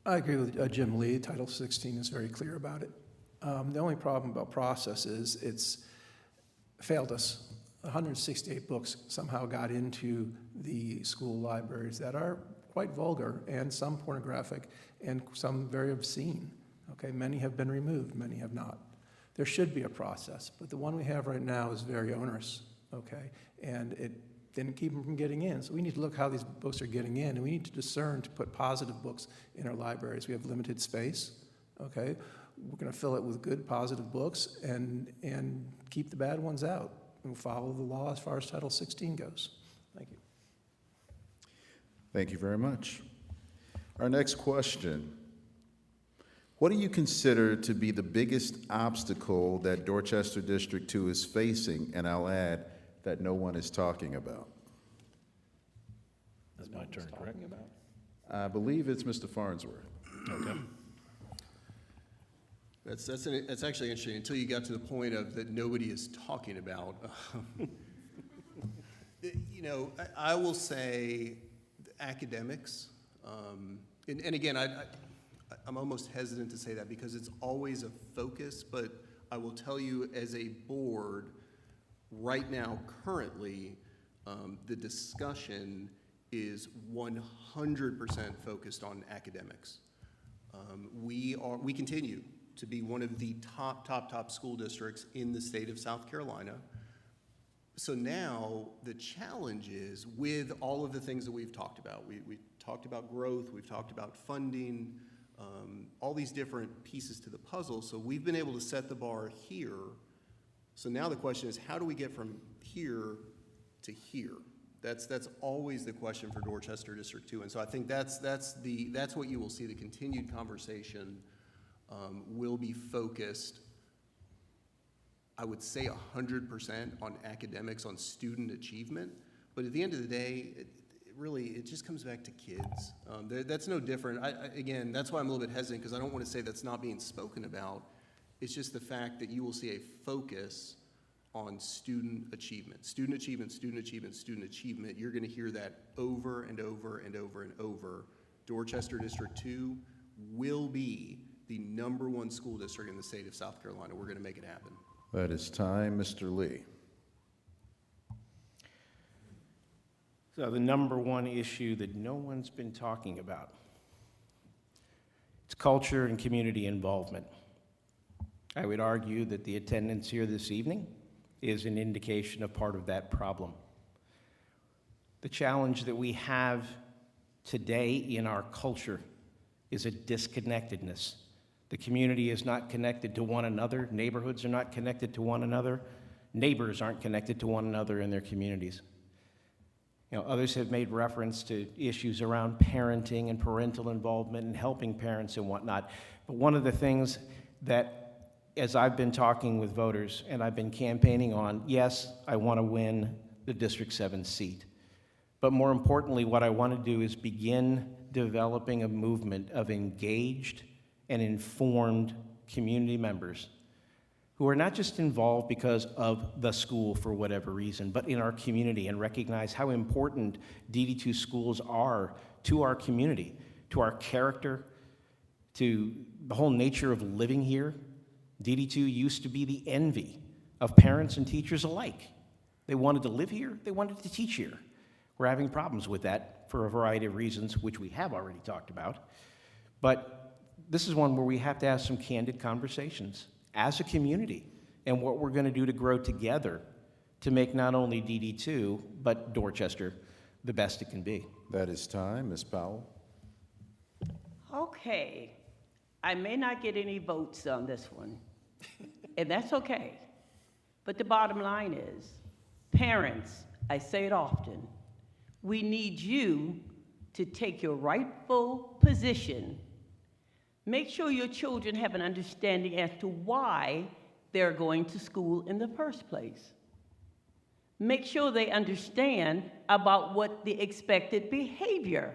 S7: I agree with Jim Lee. Title 16 is very clear about it. The only problem about process is it's failed us. 168 books somehow got into the school libraries that are quite vulgar and some pornographic and some very obscene. Okay, many have been removed, many have not. There should be a process, but the one we have right now is very onerous, okay? And it didn't keep them from getting in. So we need to look how these books are getting in, and we need to discern to put positive books in our libraries. We have limited space, okay? We're gonna fill it with good, positive books and keep the bad ones out. And follow the law as far as Title 16 goes. Thank you.
S2: Thank you very much. Our next question. What do you consider to be the biggest obstacle that Dorchester District 2 is facing, and I'll add, that no one is talking about?
S3: That's my turn, correct?
S2: I believe it's Mr. Farnsworth.
S3: Okay.
S4: That's actually interesting, until you got to the point of that nobody is talking about. You know, I will say academics, and again, I'm almost hesitant to say that because it's always a focus, but I will tell you as a board, right now, currently, the discussion is 100% focused on academics. We continue to be one of the top school districts in the state of South Carolina. So now the challenge is with all of the things that we've talked about. We talked about growth, we've talked about funding, all these different pieces to the puzzle. So we've been able to set the bar here. So now the question is, how do we get from here to here? That's always the question for Dorchester District 2. And so I think that's what you will see. The continued conversation will be focused, I would say 100% on academics, on student achievement. But at the end of the day, it just comes back to kids. That's no different. Again, that's why I'm a little bit hesitant, because I don't want to say that's not being spoken about. It's just the fact that you will see a focus on student achievement. Student achievement, student achievement, student achievement. You're going to hear that over and over and over and over. Dorchester District 2 will be the #1 school district in the state of South Carolina. We're going to make it happen.
S2: That is time, Mr. Lee.
S5: So the #1 issue that no one's been talking about, it's culture and community involvement. I would argue that the attendance here this evening is an indication of part of that problem. The challenge that we have today in our culture is a disconnectedness. The community is not connected to one another. Neighborhoods are not connected to one another. Neighbors aren't connected to one another in their communities. You know, others have made reference to issues around parenting and parental involvement and helping parents and whatnot. But one of the things that, as I've been talking with voters and I've been campaigning on, yes, I want to win the District 7 seat. But more importantly, what I want to do is begin developing a movement of engaged and informed community members who are not just involved because of the school for whatever reason, but in our community, and recognize how important DD2 schools are to our community, to our character, to the whole nature of living here. DD2 used to be the envy of parents and teachers alike. They wanted to live here, they wanted to teach here. We're having problems with that for a variety of reasons, which we have already talked about. But this is one where we have to have some candid conversations as a community and what we're going to do to grow together to make not only DD2, but Dorchester the best it can be.
S2: That is time. Ms. Powell.
S6: Okay, I may not get any votes on this one, and that's okay. But the bottom line is, parents, I say it often, we need you to take your rightful position. Make sure your children have an understanding as to why they're going to school in the first place. Make sure they understand about what the expected behavior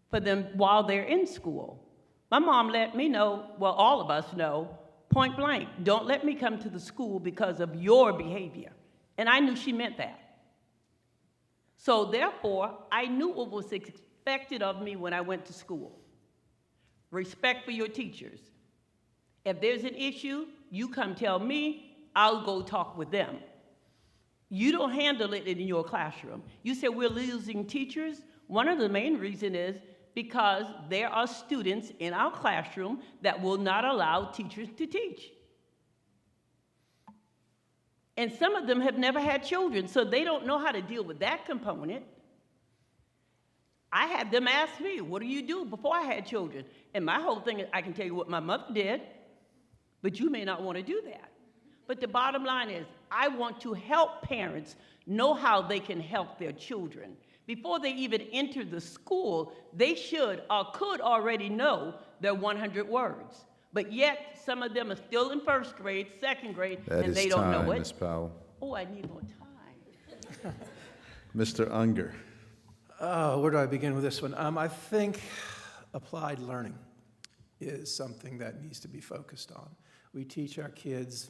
S6: for them while they're in school. My mom let me know, well, all of us know, point blank, don't let me come to the school because of your behavior. And I knew she meant that. So therefore, I knew what was expected of me when I went to school. Respect for your teachers. If there's an issue, you come tell me, I'll go talk with them. You don't handle it in your classroom. You said we're losing teachers. One of the main reasons is because there are students in our classroom that will not allow teachers to teach. And some of them have never had children, so they don't know how to deal with that component. I had them ask me, what do you do before I had children? And my whole thing is, I can tell you what my mother did, but you may not want to do that. But the bottom line is, I want to help parents know how they can help their children. Before they even enter the school, they should or could already know their 100 words. But yet, some of them are still in first grade, second grade, and they don't know it.
S2: Ms. Powell.
S6: Oh, I need more time.
S2: Mr. Unger.
S7: Oh, where do I begin with this one? I think applied learning is something that needs to be focused on. We teach our kids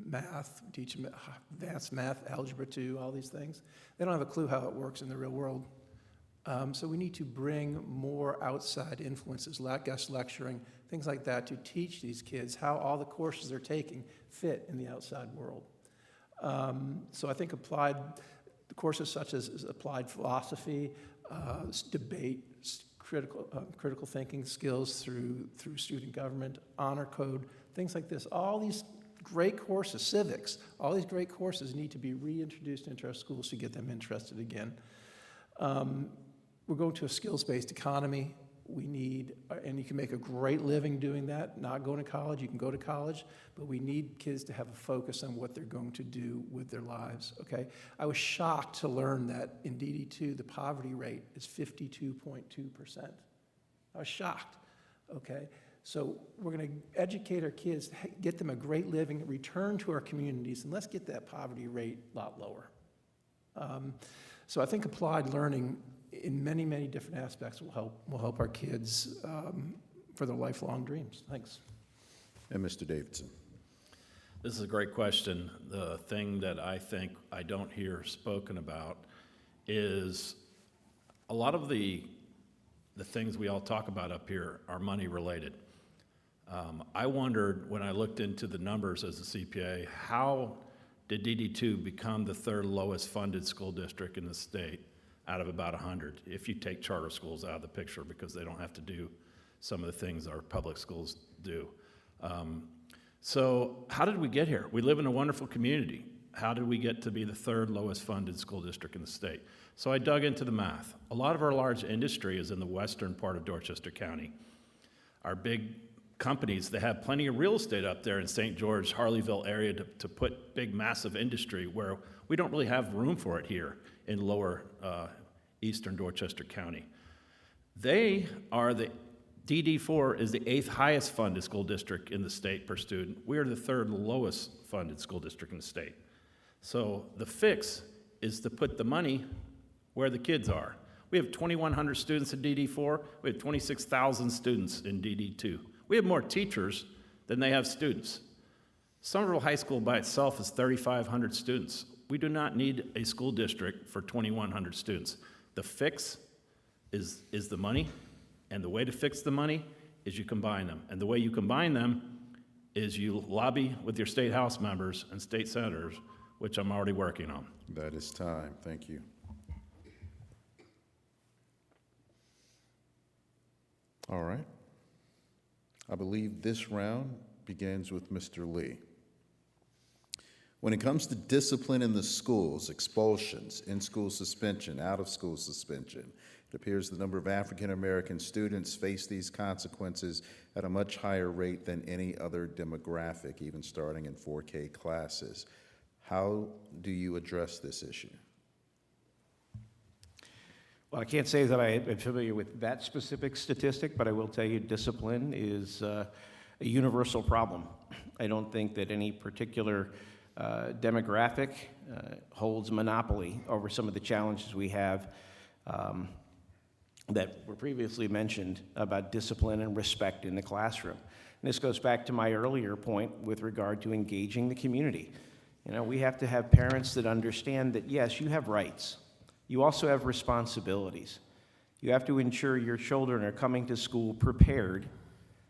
S7: math, we teach them advanced math, algebra 2, all these things. They don't have a clue how it works in the real world. So we need to bring more outside influences, guest lecturing, things like that, to teach these kids how all the courses they're taking fit in the outside world. So I think applied courses such as applied philosophy, debate, critical thinking skills through student government, honor code, things like this. All these great courses, civics, all these great courses need to be reintroduced into our schools to get them interested again. We're going to a skills-based economy. We need, and you can make a great living doing that, not going to college. You can go to college, but we need kids to have a focus on what they're going to do with their lives, okay? I was shocked to learn that in DD2, the poverty rate is 52.2%. I was shocked, okay? So we're going to educate our kids, get them a great living, return to our communities, and let's get that poverty rate a lot lower. So I think applied learning in many, many different aspects will help our kids for their lifelong dreams. Thanks.
S2: And Mr. Davidson.
S3: This is a great question. The thing that I think I don't hear spoken about is a lot of the things we all talk about up here are money related. I wondered when I looked into the numbers as a CPA, how did DD2 become the third lowest funded school district in the state out of about 100, if you take charter schools out of the picture because they don't have to do some of the things our public schools do. So how did we get here? We live in a wonderful community. How did we get to be the third lowest funded school district in the state? So I dug into the math. A lot of our large industry is in the western part of Dorchester County. Our big companies, they have plenty of real estate up there in St. George, Harleyville area to put big, massive industry where we don't really have room for it here in lower eastern Dorchester County. They are DD4 is the 8th highest funded school district in the state per student. We are the 3rd lowest funded school district in the state. So the fix is to put the money where the kids are. We have 2,100 students in DD4. We have 26,000 students in DD2. We have more teachers than they have students. Somerville High School by itself is 3,500 students. We do not need a school district for 2,100 students. The fix is the money, and the way to fix the money is you combine them. And the way you combine them is you lobby with your state house members and state senators, which I'm already working on.
S2: That is time. Thank you. All right. I believe this round begins with Mr. Lee. When it comes to discipline in the schools, expulsions, in-school suspension, out-of-school suspension, it appears the number of African-American students face these consequences at a much higher rate than any other demographic, even starting in 4K classes. How do you address this issue?
S5: Well, I can't say that I am familiar with that specific statistic, but I will tell you discipline is a universal problem. I don't think that any particular demographic holds monopoly over some of the challenges we have that were previously mentioned about discipline and respect in the classroom. And this goes back to my earlier point with regard to engaging the community. You know, we have to have parents that understand that, yes, you have rights. You also have responsibilities. You have to ensure your children are coming to school prepared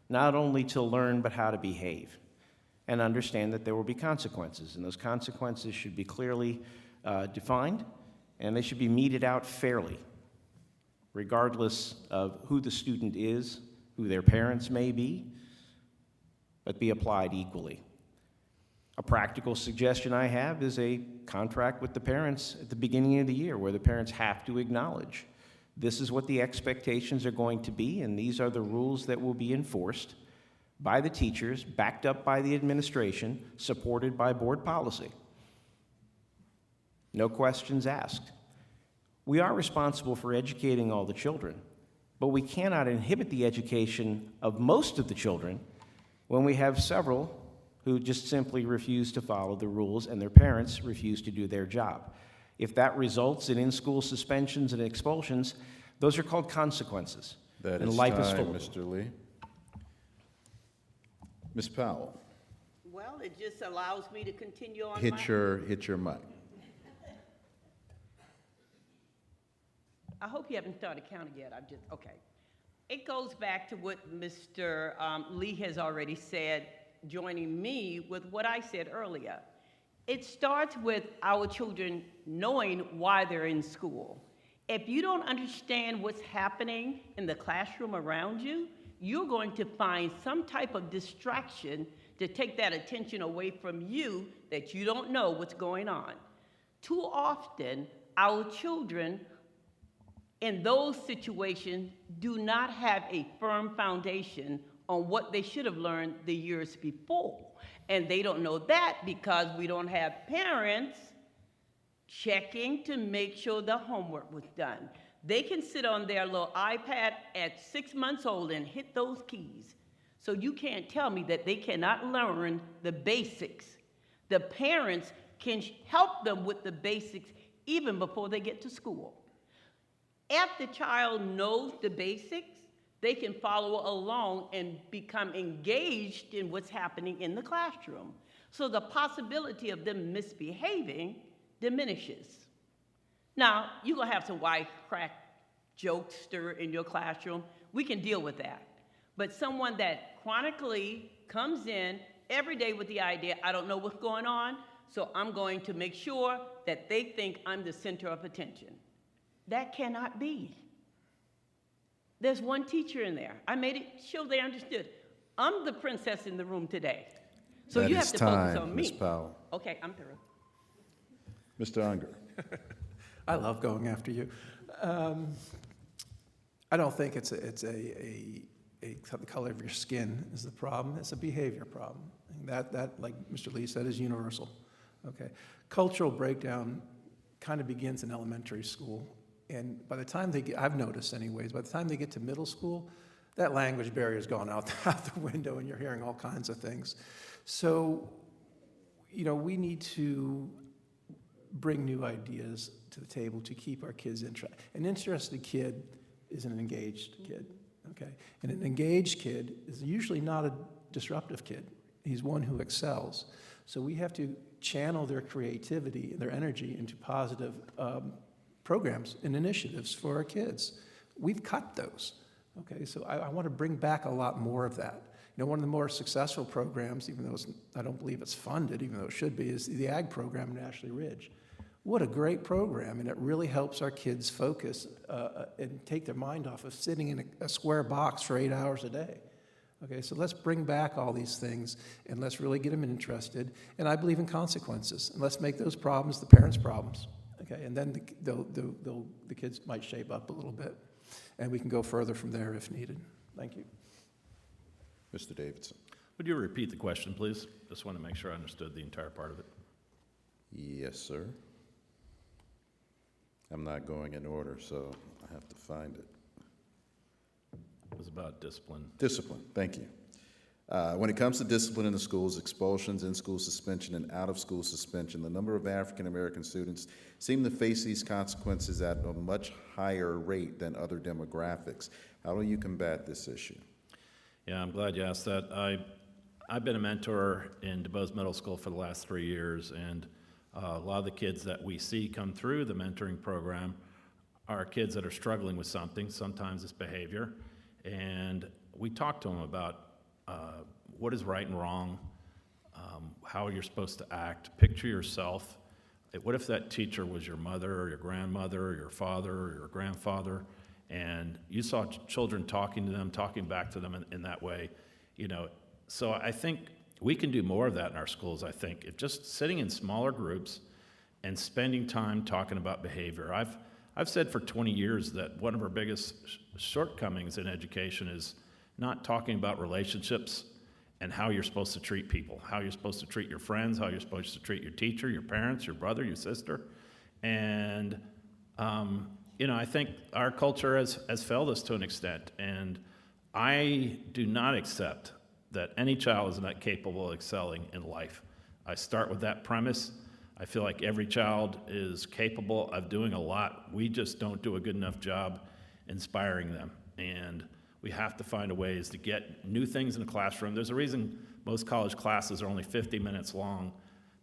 S5: not only to learn, but how to behave, and understand that there will be consequences, and those consequences should be clearly defined, and they should be meted out fairly, regardless of who the student is, who their parents may be, but be applied equally. A practical suggestion I have is a contract with the parents at the beginning of the year where the parents have to acknowledge this is what the expectations are going to be, and these are the rules that will be enforced by the teachers, backed up by the administration, supported by board policy. No questions asked. We are responsible for educating all the children, but we cannot inhibit the education of most of the children when we have several who just simply refuse to follow the rules and their parents refuse to do their job. If that results in in-school suspensions and expulsions, those are called consequences.
S2: That
S5: and
S2: is
S5: life
S2: time,
S5: is full.
S2: Mr. Lee. Ms. Powell,
S6: Well, it just allows me to continue on
S2: hit your mic.
S6: I hope you haven't started counting yet. Okay. It goes back to what Mr. Lee has already said, joining me with what I said earlier. It starts with our children knowing why they're in school. If you don't understand what's happening in the classroom around you, you're going to find some type of distraction to take that attention away from you that you don't know what's going on. Too often, our children in those situations do not have a firm foundation on what they should have learned the years before. And they don't know that because we don't have parents checking to make sure the homework was done. They can sit on their little iPad at 6 months old and hit those keys. So you can't tell me that they cannot learn the basics. The parents can help them with the basics even before they get to school. If the child knows the basics, they can follow along and become engaged in what's happening in the classroom. So the possibility of them misbehaving diminishes. Now, you're gonna have some wisecrack jokester in your classroom. We can deal with that. But someone that chronically comes in every day with the idea, I don't know what's going on, so I'm going to make sure that they think I'm the center of attention. That cannot be. There's one teacher in there. I made it sure they understood. I'm the princess in the room today. So
S2: That
S6: you
S2: is
S6: have to focus
S2: time,
S6: on me.
S2: Ms. Powell.
S6: Okay, I'm through.
S2: Mr. Unger.
S7: I love going after you. I don't think it's the color of your skin is the problem. It's a behavior problem. That, like Mr. Lee said, is universal. Okay. Cultural breakdown kind of begins in elementary school. And by the time they get, I've noticed anyways, by the time they get to middle school, that language barrier's gone out the window and you're hearing all kinds of things. So, we need to bring new ideas to the table to keep our kids interested. An interested kid is an engaged kid, okay? And an engaged kid is usually not a disruptive kid. He's one who excels. So we have to channel their creativity and their energy into positive programs and initiatives for our kids. We've cut those, okay? So I want to bring back a lot more of that. One of the more successful programs, even though I don't believe it's funded, even though it should be, is the Ag program in Ashley Ridge. What a great program, and it really helps our kids focus and take their mind off of sitting in a square box for 8 hours a day. Okay, so let's bring back all these things, and let's really get them interested. And I believe in consequences, and let's make those problems the parents' problems. Okay, and then the kids might shape up a little bit, and we can go further from there if needed. Thank you.
S2: Mr. Davidson.
S3: Would you repeat the question, please? Just want to make sure I understood the entire part of it.
S2: Yes, sir. I'm not going in order, so I have to find it.
S3: It was about discipline.
S2: Discipline, thank you. When it comes to discipline in the schools, expulsions, in-school suspension, and out-of-school suspension, the number of African-American students seem to face these consequences at a much higher rate than other demographics. How do you combat this issue?
S3: Yeah, I'm glad you asked that. I've been a mentor in DuBose Middle School for the last 3 years, and a lot of the kids that we see come through the mentoring program are kids that are struggling with something. Sometimes it's behavior, and we talk to them about what is right and wrong, how you're supposed to act. Picture yourself. What if that teacher was your mother or your grandmother or your father or your grandfather, and you saw children talking to them, talking back to them in that way, you know? So I think we can do more of that in our schools, I think. If just sitting in smaller groups and spending time talking about behavior. I've said for 20 years that one of our biggest shortcomings in education is not talking about relationships and how you're supposed to treat people, how you're supposed to treat your friends, how you're supposed to treat your teacher, your parents, your brother, your sister. And, you know, I think our culture has failed us to an extent. And I do not accept that any child is not capable of excelling in life. I start with that premise. I feel like every child is capable of doing a lot. We just don't do a good enough job inspiring them. And we have to find ways to get new things in the classroom. There's a reason most college classes are only 50 minutes long,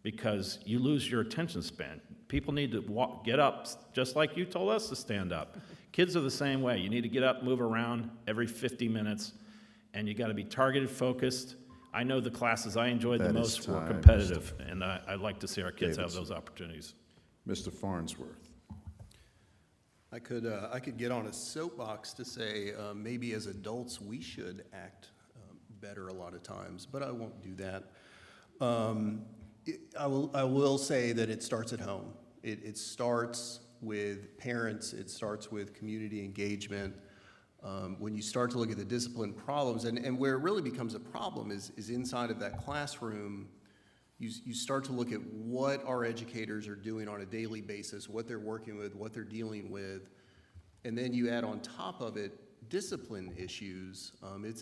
S3: because you lose your attention span. People need to get up, just like you told us to stand up. Kids are the same way. You need to get up, move around every 50 minutes, and you got to be targeted, focused. I know the classes I enjoyed the most were competitive, and I'd like to see our kids have those opportunities.
S2: Mr. Farnsworth.
S4: I could get on a soapbox to say maybe as adults we should act better a lot of times, but I won't do that. I will say that it starts at home. It starts with parents. It starts with community engagement. When you start to look at the discipline problems, and where it really becomes a problem is inside of that classroom. You start to look at what our educators are doing on a daily basis, what they're working with, what they're dealing with, and then you add on top of it discipline issues.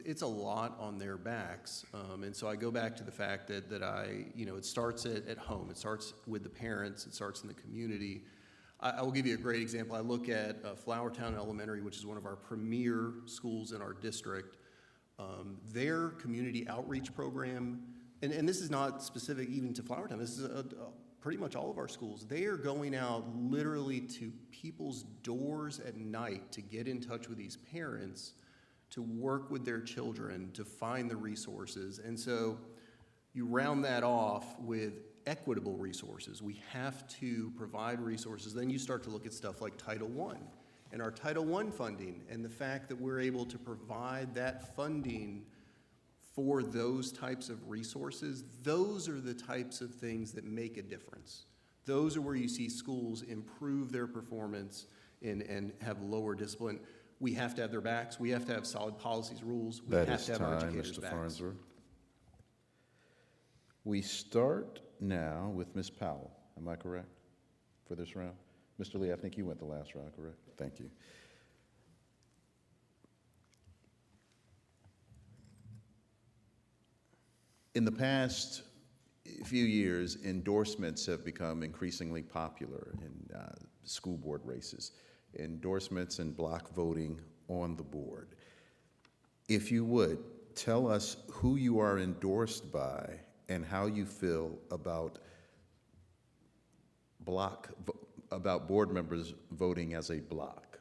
S4: It's a lot on their backs, and so I go back to the fact that it starts at home. It starts with the parents. It starts in the community. I will give you a great example. I look at Flowertown Elementary, which is one of our premier schools in our district. Their community outreach program. And this is not specific even to Flowertown. This is pretty much all of our schools. They are going out literally to people's doors at night to get in touch with these parents, to work with their children, to find the resources. And so you round that off with equitable resources. We have to provide resources. Then you start to look at stuff like Title I and our Title I funding, and the fact that we're able to provide that funding for those types of resources. Those are the types of things that make a difference. Those are where you see schools improve their performance and have lower discipline. We have to have their backs. We have to have solid policies, rules. We have to have our educators' backs.
S2: Farnsworth. We start now with Ms. Powell. Am I correct for this round? Mr. Lee, I think you went the last round, correct? Thank you. In the past few years, endorsements have become increasingly popular in school board races. Endorsements and block voting on the board. If you would, tell us who you are endorsed by and how you feel about board members voting as a block.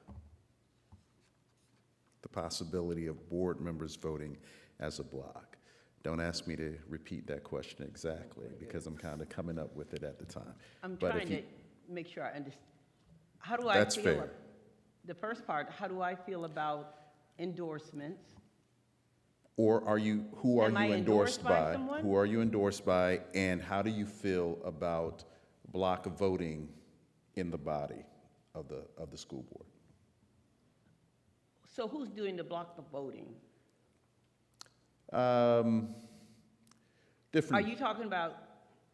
S2: The possibility of board members voting as a block. Don't ask me to repeat that question exactly, because I'm kind of coming up with it at the time.
S6: I'm trying to make sure I understand. How do I
S2: That's
S6: feel?
S2: fair.
S6: The first part, how do I feel about endorsements?
S2: Or who are
S6: Am I
S2: you endorsed
S6: endorsed by
S2: by?
S6: someone?
S2: Who are you endorsed by, and how do you feel about block voting in the body of the school board?
S6: So who's doing the block of voting?
S2: Different
S6: Are you talking about?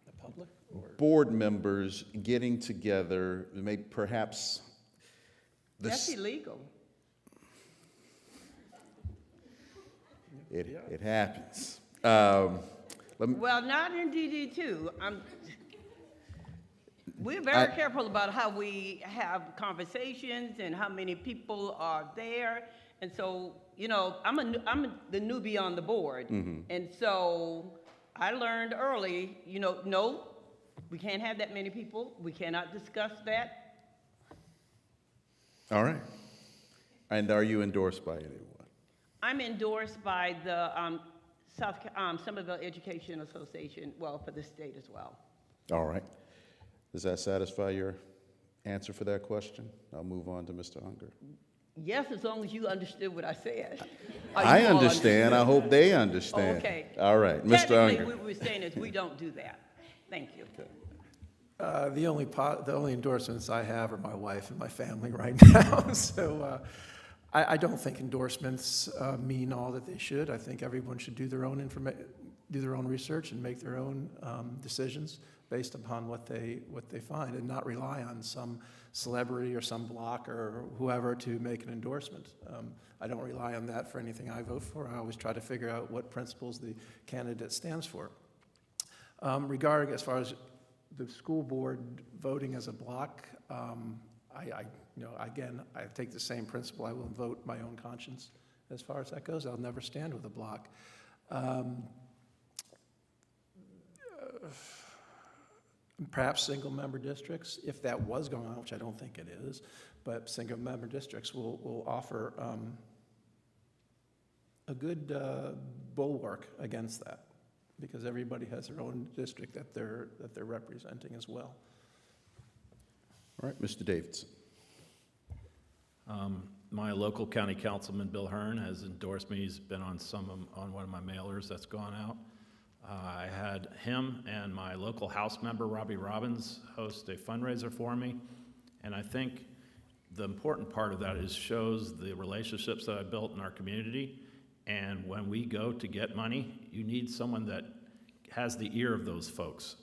S7: The public or?
S2: board members getting together, maybe perhaps
S6: That's illegal.
S2: It happens.
S6: Well, not in DD2. We're very careful about how we have conversations and how many people are there. And so, I'm the newbie on the board.
S2: Mm-hmm.
S6: And so I learned early, no, we can't have that many people. We cannot discuss that.
S2: All right. And are you endorsed by anyone?
S6: I'm endorsed by the Somerville Education Association, well, for the state as well.
S2: All right. Does that satisfy your answer for that question? I'll move on to Mr. Unger.
S6: Yes, as long as you understood what I said.
S2: I understand. I hope they understand.
S6: Okay.
S2: All right, Mr.
S6: Technically,
S2: Unger.
S6: what we're saying is we don't do that. Thank you.
S7: The only endorsements I have are my wife and my family right now. So I don't think endorsements mean all that they should. I think everyone should do their own research and make their own decisions based upon what they find, and not rely on some celebrity or some block or whoever to make an endorsement. I don't rely on that for anything I vote for. I always try to figure out what principles the candidate stands for. Regarding as far as the school board voting as a block, again, I take the same principle. I will vote my own conscience as far as that goes. I'll never stand with a block. Perhaps single-member districts, if that was going on, which I don't think it is, but single-member districts will offer a good bulwark against that, because everybody has their own district that they're representing as well.
S2: All right, Mr. Davidson.
S3: My local county councilman, Bill Hearn, has endorsed me. He's been on one of my mailers that's gone out. I had him and my local House member, Robbie Robbins, host a fundraiser for me. And I think the important part of that is shows the relationships that I built in our community. And when we go to get money, you need someone that has the ear of those folks.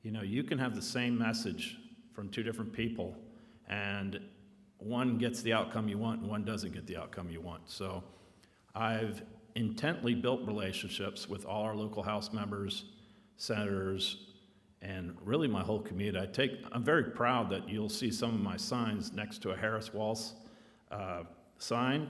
S3: You know, you can have the same message from two different people, and one gets the outcome you want and one doesn't get the outcome you want. So I've intently built relationships with all our local House members, senators, and really my whole community. I'm very proud that you'll see some of my signs next to a Harris Walls sign.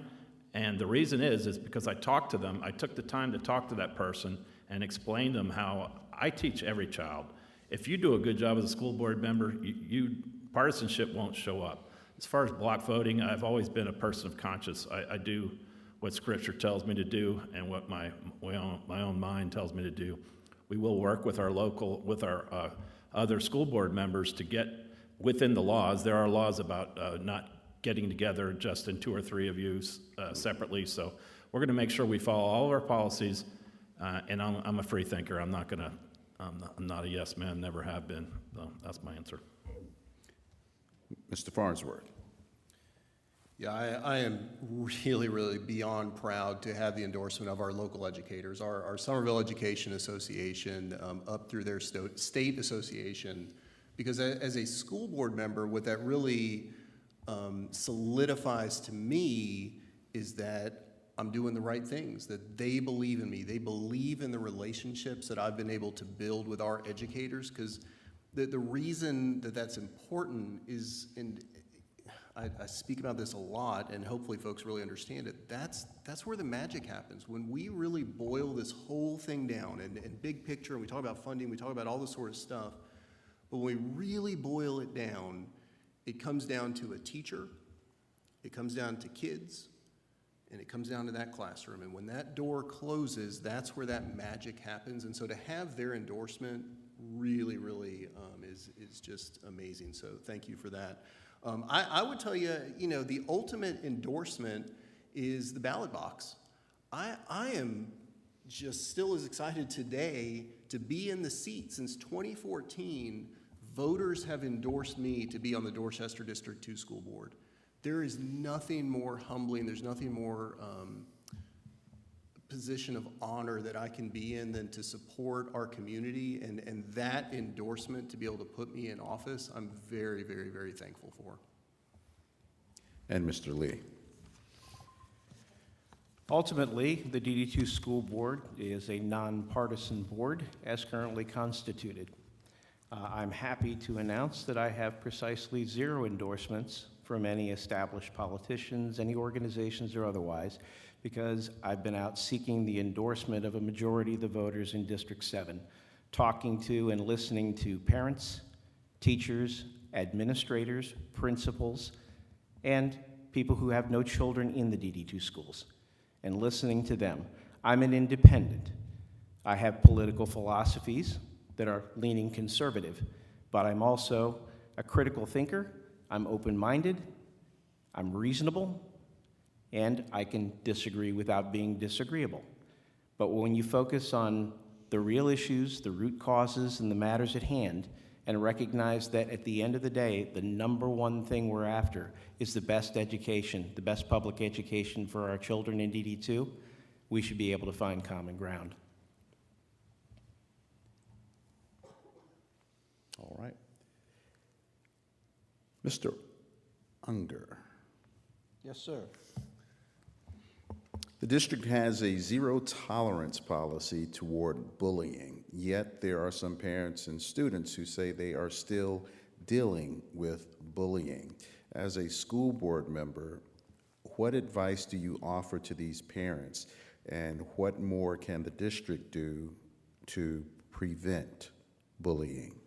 S3: And the reason is because I talked to them. I took the time to talk to that person and explain to them how I teach every child. If you do a good job as a school board member, partisanship won't show up. As far as block voting, I've always been a person of conscience. I do what Scripture tells me to do and what my own mind tells me to do. We will work with our other school board members to get within the laws. There are laws about not getting together just in 2 or 3 of you separately. So we're going to make sure we follow all of our policies. And I'm a free thinker. I'm not a yes man. Never have been. So that's my answer.
S2: Mr. Farnsworth.
S4: Yeah, I am really, really beyond proud to have the endorsement of our local educators, our Somerville Education Association, up through their state association, because as a school board member, what that really solidifies to me is that I'm doing the right things, that they believe in me. They believe in the relationships that I've been able to build with our educators, because the reason that that's important is, and I speak about this a lot, and hopefully folks really understand it, that's where the magic happens. When we really boil this whole thing down, and big picture, and we talk about funding, we talk about all this sort of stuff, but when we really boil it down, it comes down to a teacher, it comes down to kids, and it comes down to that classroom. And when that door closes, that's where that magic happens. And so to have their endorsement really, really is just amazing. So thank you for that. I would tell you, the ultimate endorsement is the ballot box. I am just still as excited today to be in the seat. Since 2014, voters have endorsed me to be on the Dorchester District 2 School Board. There is nothing more humbling, there's nothing more position of honor that I can be in than to support our community, and that endorsement to be able to put me in office, I'm very, very, very thankful for.
S2: And Mr. Lee.
S5: Ultimately, the DD2 School Board is a nonpartisan board as currently constituted. I'm happy to announce that I have precisely 0 endorsements from any established politicians, any organizations or otherwise, because I've been out seeking the endorsement of a majority of the voters in District 7, talking to and listening to parents, teachers, administrators, principals, and people who have no children in the DD2 schools, and listening to them. I'm an independent, I have political philosophies that are leaning conservative, but I'm also a critical thinker, I'm open-minded, I'm reasonable, and I can disagree without being disagreeable. But when you focus on the real issues, the root causes, and the matters at hand, and recognize that at the end of the day, the number one thing we're after is the best education, the best public education for our children in DD2, we should be able to find common ground.
S2: All right. Mr. Unger.
S8: Yes, sir.
S2: The district has a zero-tolerance policy toward bullying, yet there are some parents and students who say they are still dealing with bullying. As a school board member, what advice do you offer to these parents, and what more can the district do to prevent bullying?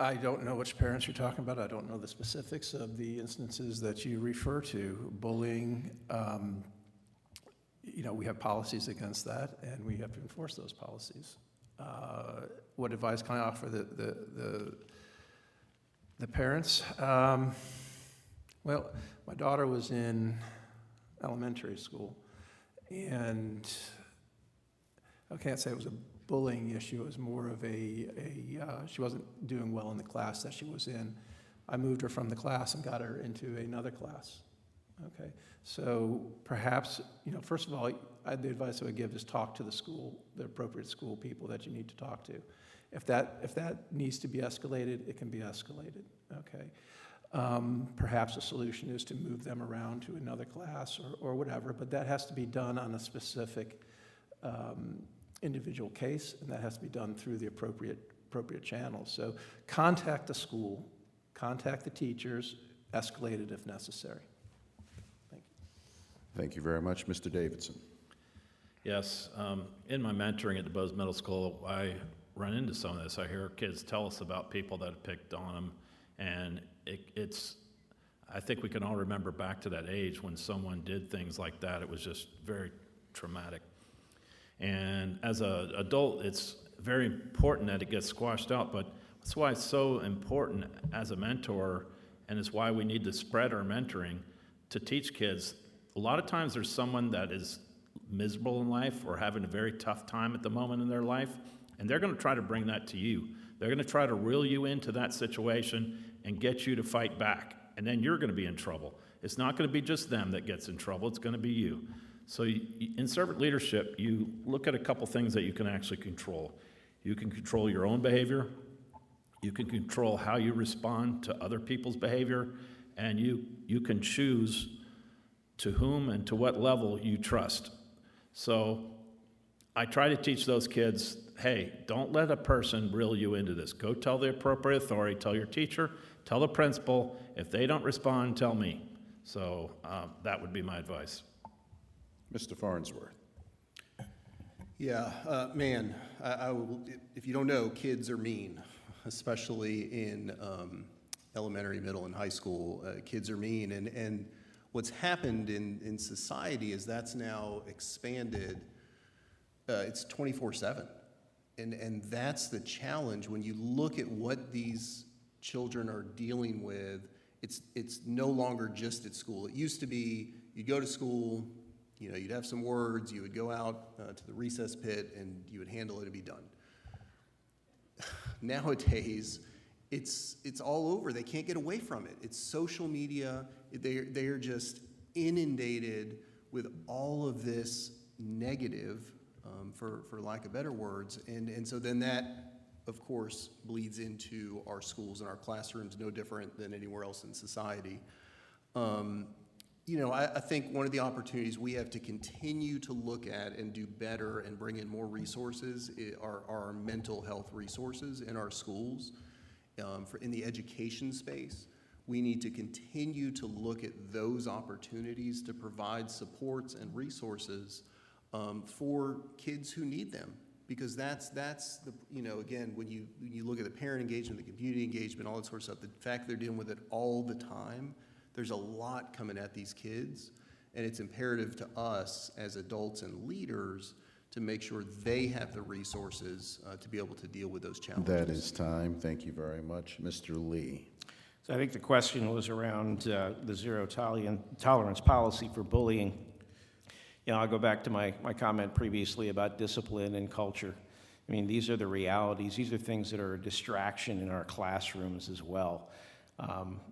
S7: I don't know which parents you're talking about. I don't know the specifics of the instances that you refer to. Bullying, we have policies against that, and we have to enforce those policies. What advice can I offer the parents? Well, my daughter was in elementary school, and I can't say it was a bullying issue. It was more of she wasn't doing well in the class that she was in. I moved her from the class and got her into another class. Okay, so perhaps, first of all, the advice I would give is talk to the school, the appropriate school people that you need to talk to. If that needs to be escalated, it can be escalated, okay? Perhaps a solution is to move them around to another class or whatever, but that has to be done on a specific individual case, and that has to be done through the appropriate channels. So contact the school, contact the teachers, escalate it if necessary. Thank you.
S2: Thank you very much. Mr. Davidson.
S3: Yes, in my mentoring at the Bose Middle School, I run into some of this. I hear kids tell us about people that have picked on them, and I think we can all remember back to that age when someone did things like that. It was just very traumatic. And as an adult, it's very important that it gets squashed out, but that's why it's so important as a mentor, and it's why we need to spread our mentoring to teach kids. A lot of times there's someone that is miserable in life or having a very tough time at the moment in their life, and they're going to try to bring that to you. They're going to try to reel you into that situation and get you to fight back, and then you're going to be in trouble. It's not going to be just them that gets in trouble, it's going to be you. So in servant leadership, you look at a couple things that you can actually control. You can control your own behavior, you can control how you respond to other people's behavior, and you can choose to whom and to what level you trust. So I try to teach those kids, hey, don't let a person reel you into this. Go tell the appropriate authority, tell your teacher, tell the principal. If they don't respond, tell me. So that would be my advice.
S2: Mr. Farnsworth.
S4: Yeah, man, I will, if you don't know, kids are mean, especially in elementary, middle, and high school. Kids are mean, and what's happened in society is that's now expanded. It's 24/7, and that's the challenge. When you look at what these children are dealing with, it's no longer just at school. It used to be you go to school, you'd have some words, you would go out to the recess pit, and you would handle it and be done. Nowadays, it's all over. They can't get away from it. It's social media. They are just inundated with all of this negative, for lack of better words, and so then that, of course, bleeds into our schools and our classrooms, no different than anywhere else in society. I think one of the opportunities we have to continue to look at and do better and bring in more resources are our mental health resources in our schools. In the education space, we need to continue to look at those opportunities to provide supports and resources for kids who need them. Because that's the, again, when you look at the parent engagement, the community engagement, all that sort of stuff, the fact they're dealing with it all the time, there's a lot coming at these kids, and it's imperative to us as adults and leaders to make sure they have the resources to be able to deal with those challenges.
S2: That is time. Thank you very much. Mr. Lee.
S5: So I think the question was around the zero tolerance policy for bullying. You know, I'll go back to my comment previously about discipline and culture. I mean, these are the realities. These are things that are a distraction in our classrooms as well.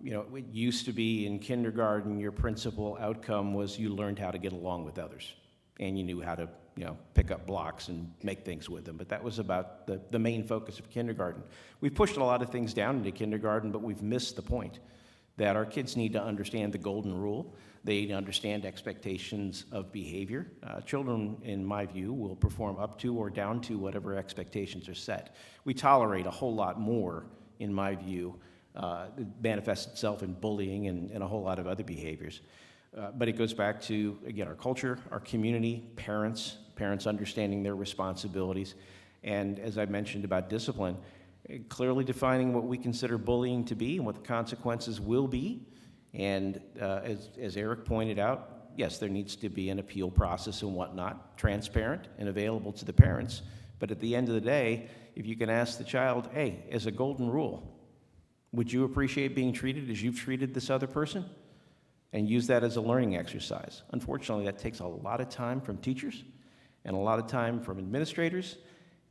S5: You know, it used to be in kindergarten, your principal outcome was you learned how to get along with others, and you knew how to, you know, pick up blocks and make things with them. But that was about the main focus of kindergarten. We've pushed a lot of things down into kindergarten, but we've missed the point that our kids need to understand the golden rule. They need to understand expectations of behavior. Children, in my view, will perform up to or down to whatever expectations are set. We tolerate a whole lot more, in my view. It manifests itself in bullying and a whole lot of other behaviors. But it goes back to, again, our culture, our community, parents understanding their responsibilities, and as I mentioned about discipline, clearly defining what we consider bullying to be and what the consequences will be. And as Eric pointed out, yes, there needs to be an appeal process and whatnot, transparent and available to the parents. But at the end of the day, if you can ask the child, hey, as a golden rule, would you appreciate being treated as you've treated this other person? And use that as a learning exercise. Unfortunately, that takes a lot of time from teachers and a lot of time from administrators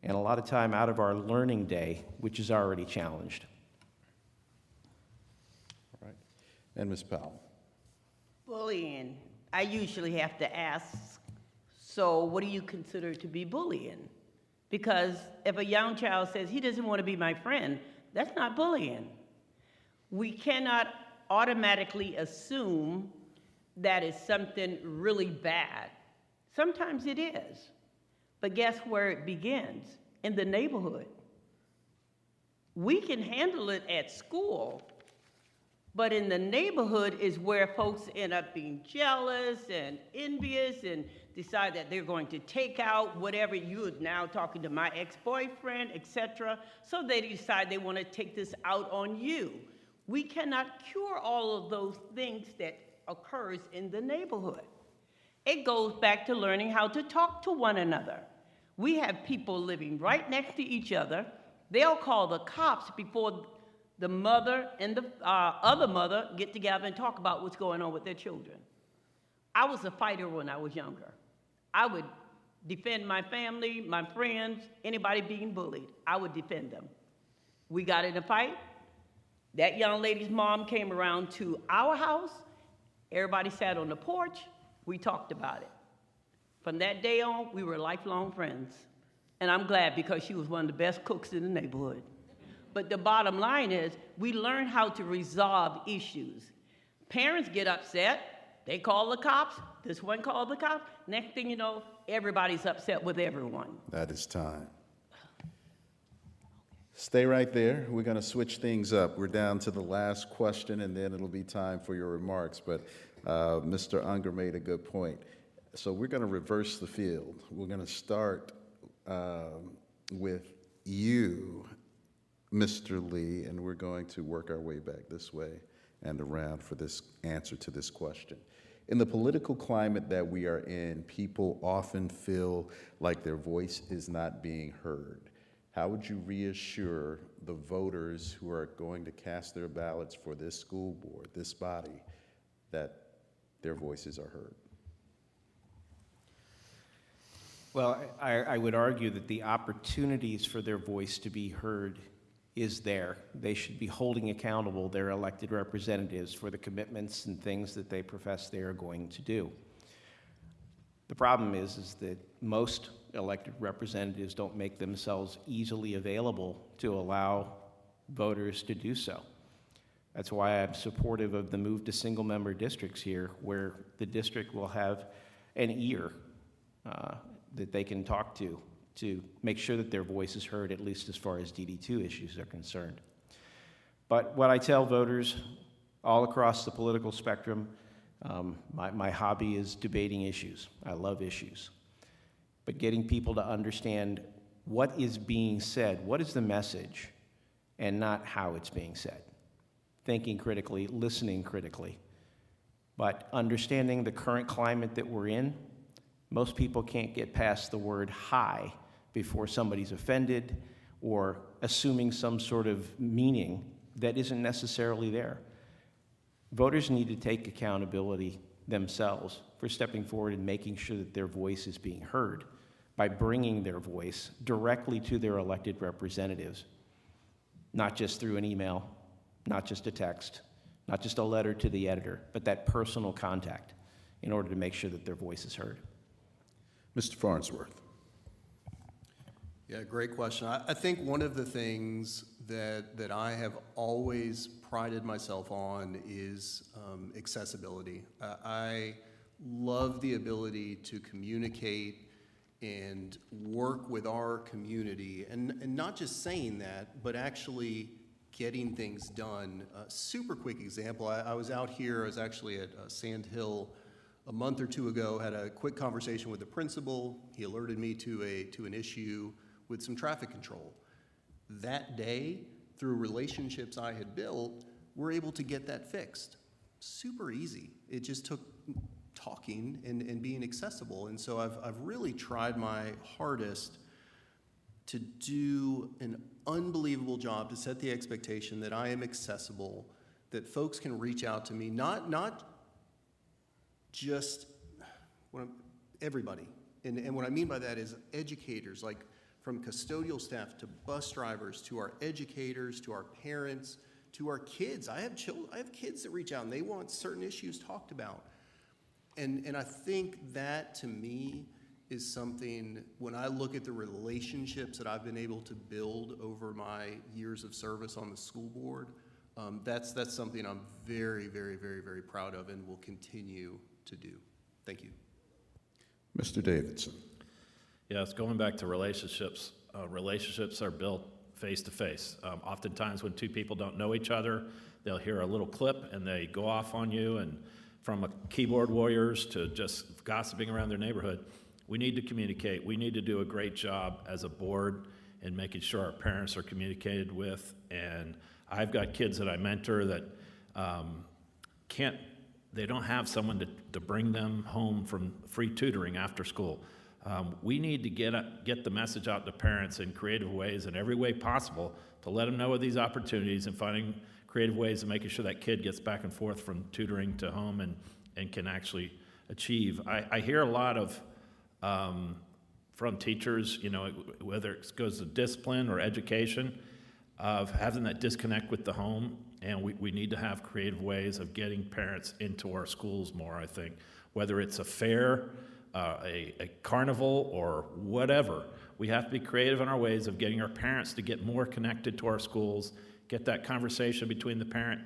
S5: and a lot of time out of our learning day, which is already challenged.
S2: All right. And Ms. Powell.
S6: Bullying, I usually have to ask, so what do you consider to be bullying? Because if a young child says he doesn't want to be my friend, that's not bullying. We cannot automatically assume that it's something really bad. Sometimes it is. But guess where it begins? In the neighborhood. We can handle it at school, but in the neighborhood is where folks end up being jealous and envious and decide that they're going to take out whatever you're now talking to my ex-boyfriend, etc. So they decide they want to take this out on you. We cannot cure all of those things that occurs in the neighborhood. It goes back to learning how to talk to one another. We have people living right next to each other. They'll call the cops before the mother and the other mother get together and talk about what's going on with their children. I was a fighter when I was younger. I would defend my family, my friends, anybody being bullied. I would defend them. We got in a fight. That young lady's mom came around to our house. Everybody sat on the porch. We talked about it. From that day on, we were lifelong friends. And I'm glad because she was one of the best cooks in the neighborhood. But the bottom line is we learn how to resolve issues. Parents get upset. They call the cops. This one called the cops. Next thing you know, everybody's upset with everyone.
S2: That is time. Stay right there. We're going to switch things up. We're down to the last question, and then it'll be time for your remarks. But Mr. Unger made a good point. So we're going to reverse the field. We're going to start with you, Mr. Lee, and we're going to work our way back this way and around for this answer to this question. In the political climate that we are in, people often feel like their voice is not being heard. How would you reassure the voters who are going to cast their ballots for this school board, this body, that their voices are heard?
S5: Well, I would argue that the opportunities for their voice to be heard is there. They should be holding accountable their elected representatives for the commitments and things that they profess they are going to do. The problem is that most elected representatives don't make themselves easily available to allow voters to do so. That's why I'm supportive of the move to single-member districts here, where the district will have an ear that they can talk to make sure that their voice is heard, at least as far as DD2 issues are concerned. But what I tell voters all across the political spectrum, my hobby is debating issues. I love issues. But getting people to understand what is being said, what is the message, and not how it's being said. Thinking critically, listening critically, but understanding the current climate that we're in, Most people can't get past the word hi before somebody's offended or assuming some sort of meaning that isn't necessarily there. Voters need to take accountability themselves for stepping forward and making sure that their voice is being heard by bringing their voice directly to their elected representatives, not just through an email, not just a text, not just a letter to the editor, but that personal contact in order to make sure that their voice is heard.
S2: Mr. Farnsworth.
S4: Yeah, great question. I think one of the things that I have always prided myself on is accessibility. I love the ability to communicate and work with our community, and not just saying that, but actually getting things done. Super quick example, I was out here, I was actually at Sand Hill a month or two ago, had a quick conversation with the principal. He alerted me to an issue with some traffic control. That day, through relationships I had built, we're able to get that fixed. Super easy. It just took talking and being accessible. And so I've really tried my hardest to do an unbelievable job to set the expectation that I am accessible, that folks can reach out to me, not just everybody. And what I mean by that is educators, like from custodial staff to bus drivers, to our educators, to our parents, to our kids. I have kids that reach out and they want certain issues talked about. And I think that, to me, is something, when I look at the relationships that I've been able to build over my years of service on the school board, that's something I'm very, very, very, very proud of and will continue to do. Thank you.
S2: Mr. Davidson.
S3: Yes, going back to relationships, relationships are built face-to-face. Oftentimes when two people don't know each other, they'll hear a little clip and they go off on you, and from a keyboard warriors to just gossiping around their neighborhood. We need to communicate. We need to do a great job as a board in making sure our parents are communicated with. And I've got kids that I mentor that they don't have someone to bring them home from free tutoring after school. We need to get the message out to parents in creative ways, in every way possible, to let them know of these opportunities and finding creative ways of making sure that kid gets back and forth from tutoring to home and can actually achieve. I hear a lot of, from teachers, whether it goes to discipline or education, of having that disconnect with the home, and we need to have creative ways of getting parents into our schools more, I think. Whether it's a fair, a carnival, or whatever, we have to be creative in our ways of getting our parents to get more connected to our schools, get that conversation between the parent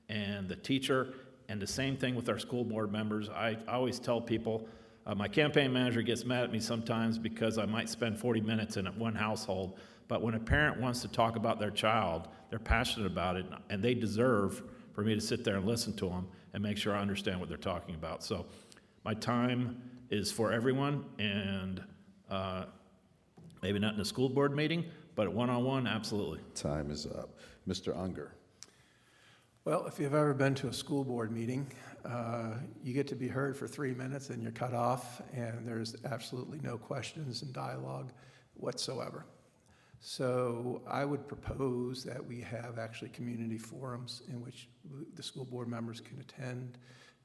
S3: and the teacher, and the same thing with our school board members. I always tell people, my campaign manager gets mad at me sometimes because I might spend 40 minutes in one household, but when a parent wants to talk about their child, they're passionate about it, and they deserve for me to sit there and listen to them and make sure I understand what they're talking about. So my time is for everyone, and maybe not in a school board meeting, but one-on-one, absolutely.
S2: Time is up. Mr. Unger.
S7: Well, if you've ever been to a school board meeting, you get to be heard for 3 minutes and you're cut off, and there's absolutely no questions and dialogue whatsoever. So I would propose that we have actually community forums in which the school board members can attend,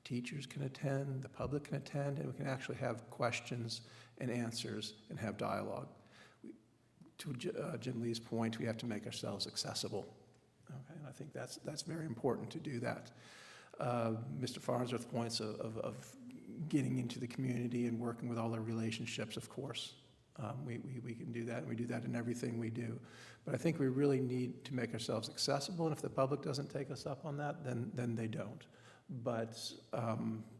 S7: teachers can attend, the public can attend, and we can actually have questions and answers and have dialogue. To Jim Lee's point, we have to make ourselves accessible. Okay, and I think that's very important to do that. Mr. Farnsworth's points of getting into the community and working with all our relationships, of course. We can do that, and we do that in everything we do. But I think we really need to make ourselves accessible, and if the public doesn't take us up on that, then they don't. But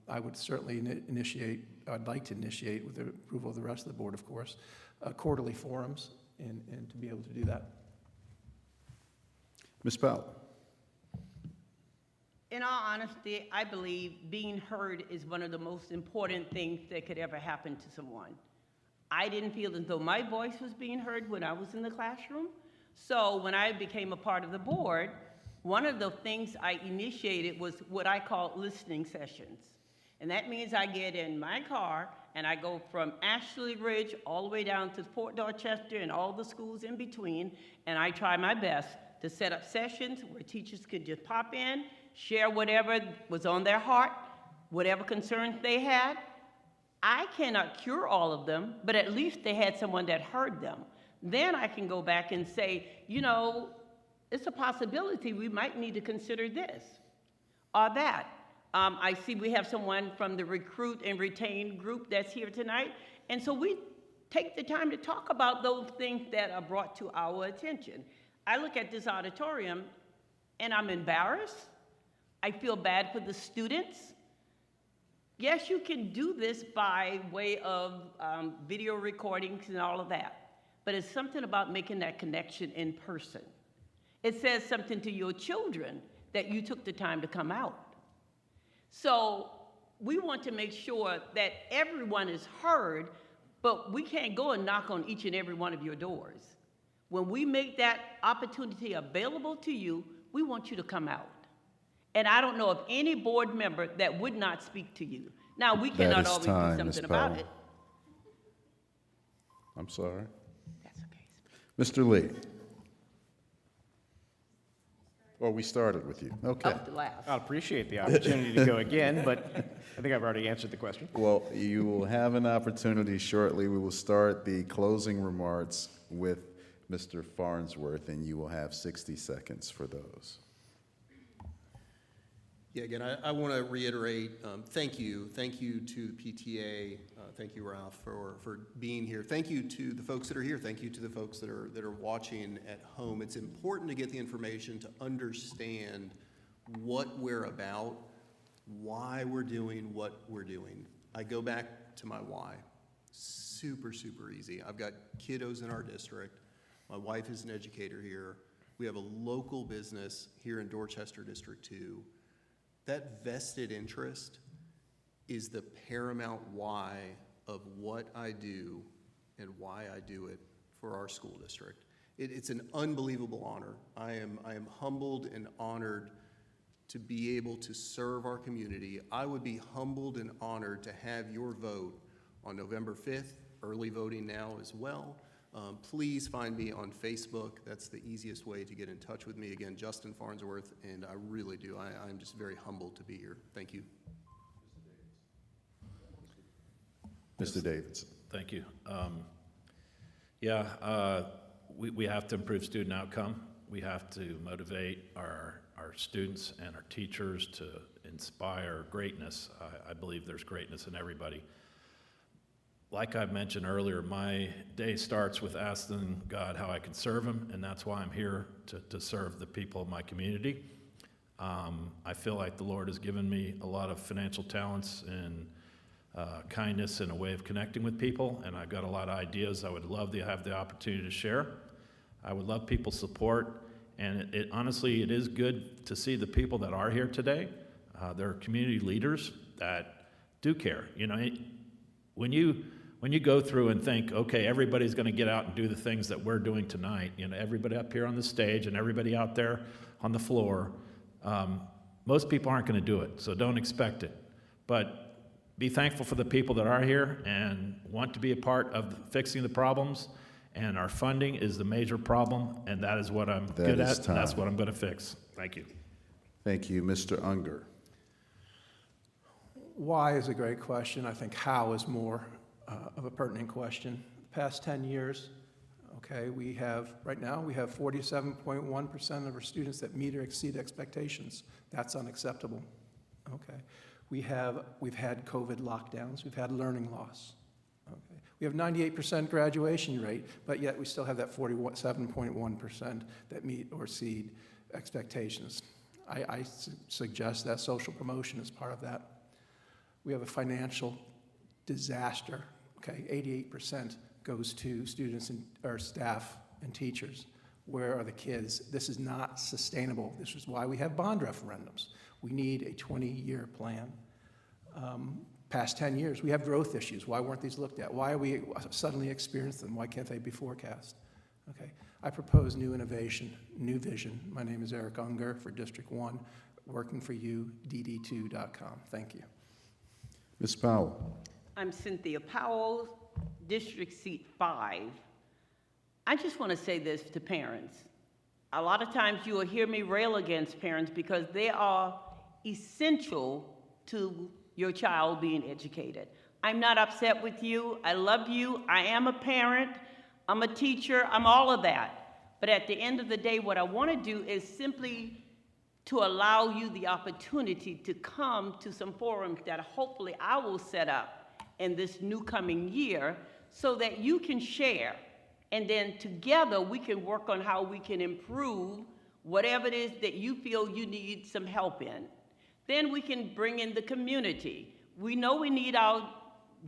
S7: I would certainly I'd like to initiate, with the approval of the rest of the board, of course, quarterly forums, and to be able to do that.
S2: Ms. Powell.
S6: In all honesty, I believe being heard is one of the most important things that could ever happen to someone. I didn't feel as though my voice was being heard when I was in the classroom. So when I became a part of the board, one of the things I initiated was what I call listening sessions. And that means I get in my car and I go from Ashley Ridge all the way down to Fort Dorchester and all the schools in between, and I try my best to set up sessions where teachers could just pop in, share whatever was on their heart, whatever concerns they had. I cannot cure all of them, but at least they had someone that heard them. Then I can go back and say, you know, it's a possibility we might need to consider this or that. I see we have someone from the recruit and retain group that's here tonight, and so we take the time to talk about those things that are brought to our attention. I look at this auditorium and I'm embarrassed. I feel bad for the students. Yes, you can do this by way of video recordings and all of that, but it's something about making that connection in person. It says something to your children that you took the time to come out. So we want to make sure that everyone is heard, but we can't go and knock on each and every one of your doors. When we make that opportunity available to you, we want you to come out. And I don't know of any board member that would not speak to you. Now, we cannot always do something about it.
S2: I'm sorry.
S6: That's okay.
S2: Mr. Lee. Well, we started with you. Okay.
S6: Up to last.
S5: I'll appreciate the opportunity to go again, but I think I've already answered the question.
S2: Well, you will have an opportunity shortly. We will start the closing remarks with Mr. Farnsworth, and you will have 60 seconds for those.
S4: Yeah, again, I want to reiterate, thank you to the PTA, thank you, Ralph, for being here. Thank you to the folks that are here. Thank you to the folks that are watching at home. It's important to get the information to understand what we're about, why we're doing what we're doing. I go back to my why. Super, super easy. I've got kiddos in our district. My wife is an educator here. We have a local business here in Dorchester District 2. That vested interest is the paramount why of what I do and why I do it for our school district. It's an unbelievable honor. I am humbled and honored to be able to serve our community. I would be humbled and honored to have your vote on November 5th, early voting now as well. Please find me on Facebook. That's the easiest way to get in touch with me. Again, Justin Farnsworth, and I really do. I'm just very humbled to be here. Thank you.
S2: Mr. Davidson.
S3: Thank you. We have to improve student outcome. We have to motivate our students and our teachers to inspire greatness. I believe there's greatness in everybody. Like I mentioned earlier, my day starts with asking God how I can serve him, and that's why I'm here to serve the people of my community. I feel like the Lord has given me a lot of financial talents and kindness and a way of connecting with people, and I've got a lot of ideas I would love to have the opportunity to share. I would love people's support, and honestly, it is good to see the people that are here today. They're community leaders that do care. You know, when you go through and think, okay, everybody's going to get out and do the things that we're doing tonight, you know, everybody up here on the stage and everybody out there on the floor, most people aren't going to do it, so don't expect it. But be thankful for the people that are here and want to be a part of fixing the problems, and our funding is the major problem, and that is what I'm good at, and that's what I'm going to fix. Thank you.
S2: Thank you. Mr. Unger.
S7: Why is a great question. I think how is more of a pertinent question. The past 10 years, okay, right now we have 47.1% of our students that meet or exceed expectations. That's unacceptable, okay. We've had COVID lockdowns, we've had learning loss, okay. We have 98% graduation rate, but yet we still have that 47.1% that meet or exceed expectations. I suggest that social promotion is part of that. We have a financial disaster, okay? 88% goes to students or staff and teachers. Where are the kids? This is not sustainable. This is why we have bond referendums. We need a 20-year plan. Past 10 years, we have growth issues. Why weren't these looked at? Why are we suddenly experiencing them? Why can't they be forecast? Okay, I propose new innovation, new vision. My name is Eric Unger for District 1, working for you, DD2.com. Thank you.
S2: Ms. Powell.
S6: I'm Cynthia Powell, District Seat 5. I just want to say this to parents. A lot of times you will hear me rail against parents because they are essential to your child being educated. I'm not upset with you. I love you. I am a parent. I'm a teacher. I'm all of that. But at the end of the day, what I want to do is simply to allow you the opportunity to come to some forums that hopefully I will set up in this new coming year so that you can share. And then together we can work on how we can improve whatever it is that you feel you need some help in. Then we can bring in the community. We know we need our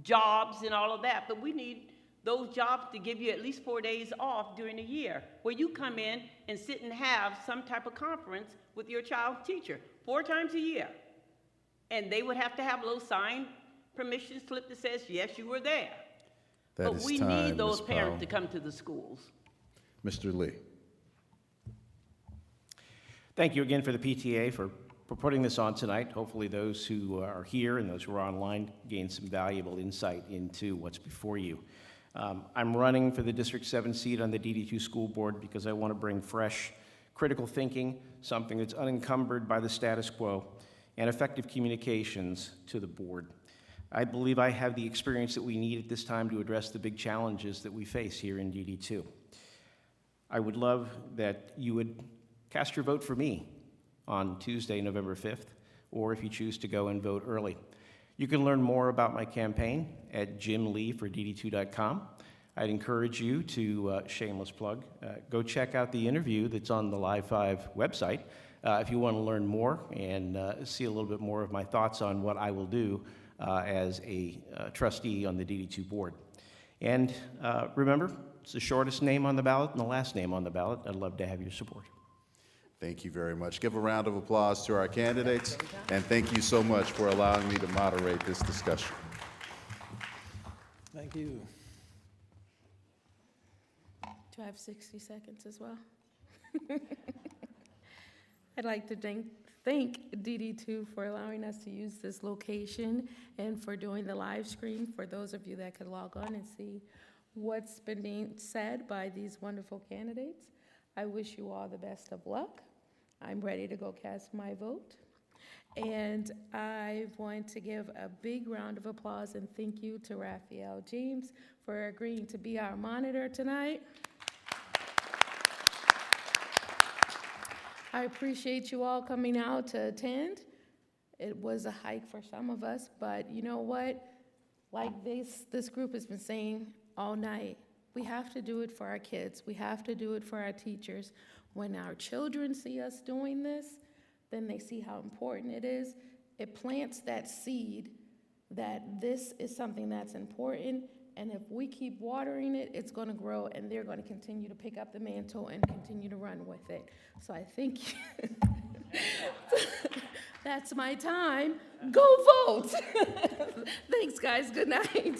S6: jobs and all of that, but we need those jobs to give you at least 4 days off during the year, where you come in and sit and have some type of conference with your child's teacher 4 times a year. And they would have to have a little signed permission slip that says, yes, you were there.
S2: That
S6: But
S2: is
S6: we
S2: time,
S6: need those
S2: Ms.
S6: parents
S2: Powell.
S6: to come to the schools.
S2: Mr. Lee.
S5: Thank you again for the PTA for putting this on tonight. Hopefully those who are here and those who are online gain some valuable insight into what's before you. I'm running for the District 7 seat on the DD2 School Board because I want to bring fresh, critical thinking, something that's unencumbered by the status quo, and effective communications to the board. I believe I have the experience that we need at this time to address the big challenges that we face here in DD2. I would love that you would cast your vote for me on Tuesday, November 5th, or if you choose to go and vote early. You can learn more about my campaign at jimlee4dd2.com. I'd encourage you to, shameless plug, go check out the interview that's on the Live 5 website if you want to learn more and see a little bit more of my thoughts on what I will do as a trustee on the DD2 board. And remember, it's the shortest name on the ballot and the last name on the ballot. I'd love to have your support.
S2: Thank you very much. Give a round of applause to our candidates, and thank you so much for allowing me to moderate this discussion.
S7: Thank you.
S1: Do I have 60 seconds as well? I'd like to thank DD2 for allowing us to use this location and for doing the live stream for those of you that could log on and see what's been being said by these wonderful candidates. I wish you all the best of luck. I'm ready to go cast my vote. And I want to give a big round of applause and thank you to Raphael James for agreeing to be our monitor tonight. I appreciate you all coming out to attend. It was a hike for some of us, but you know what? Like this group has been saying all night, we have to do it for our kids. We have to do it for our teachers. When our children see us doing this, then they see how important it is. It plants that seed that this is something that's important, and if we keep watering it, it's going to grow, and they're going to continue to pick up the mantle and continue to run with it. So I think that's my time. Go vote. Thanks, guys. Good night.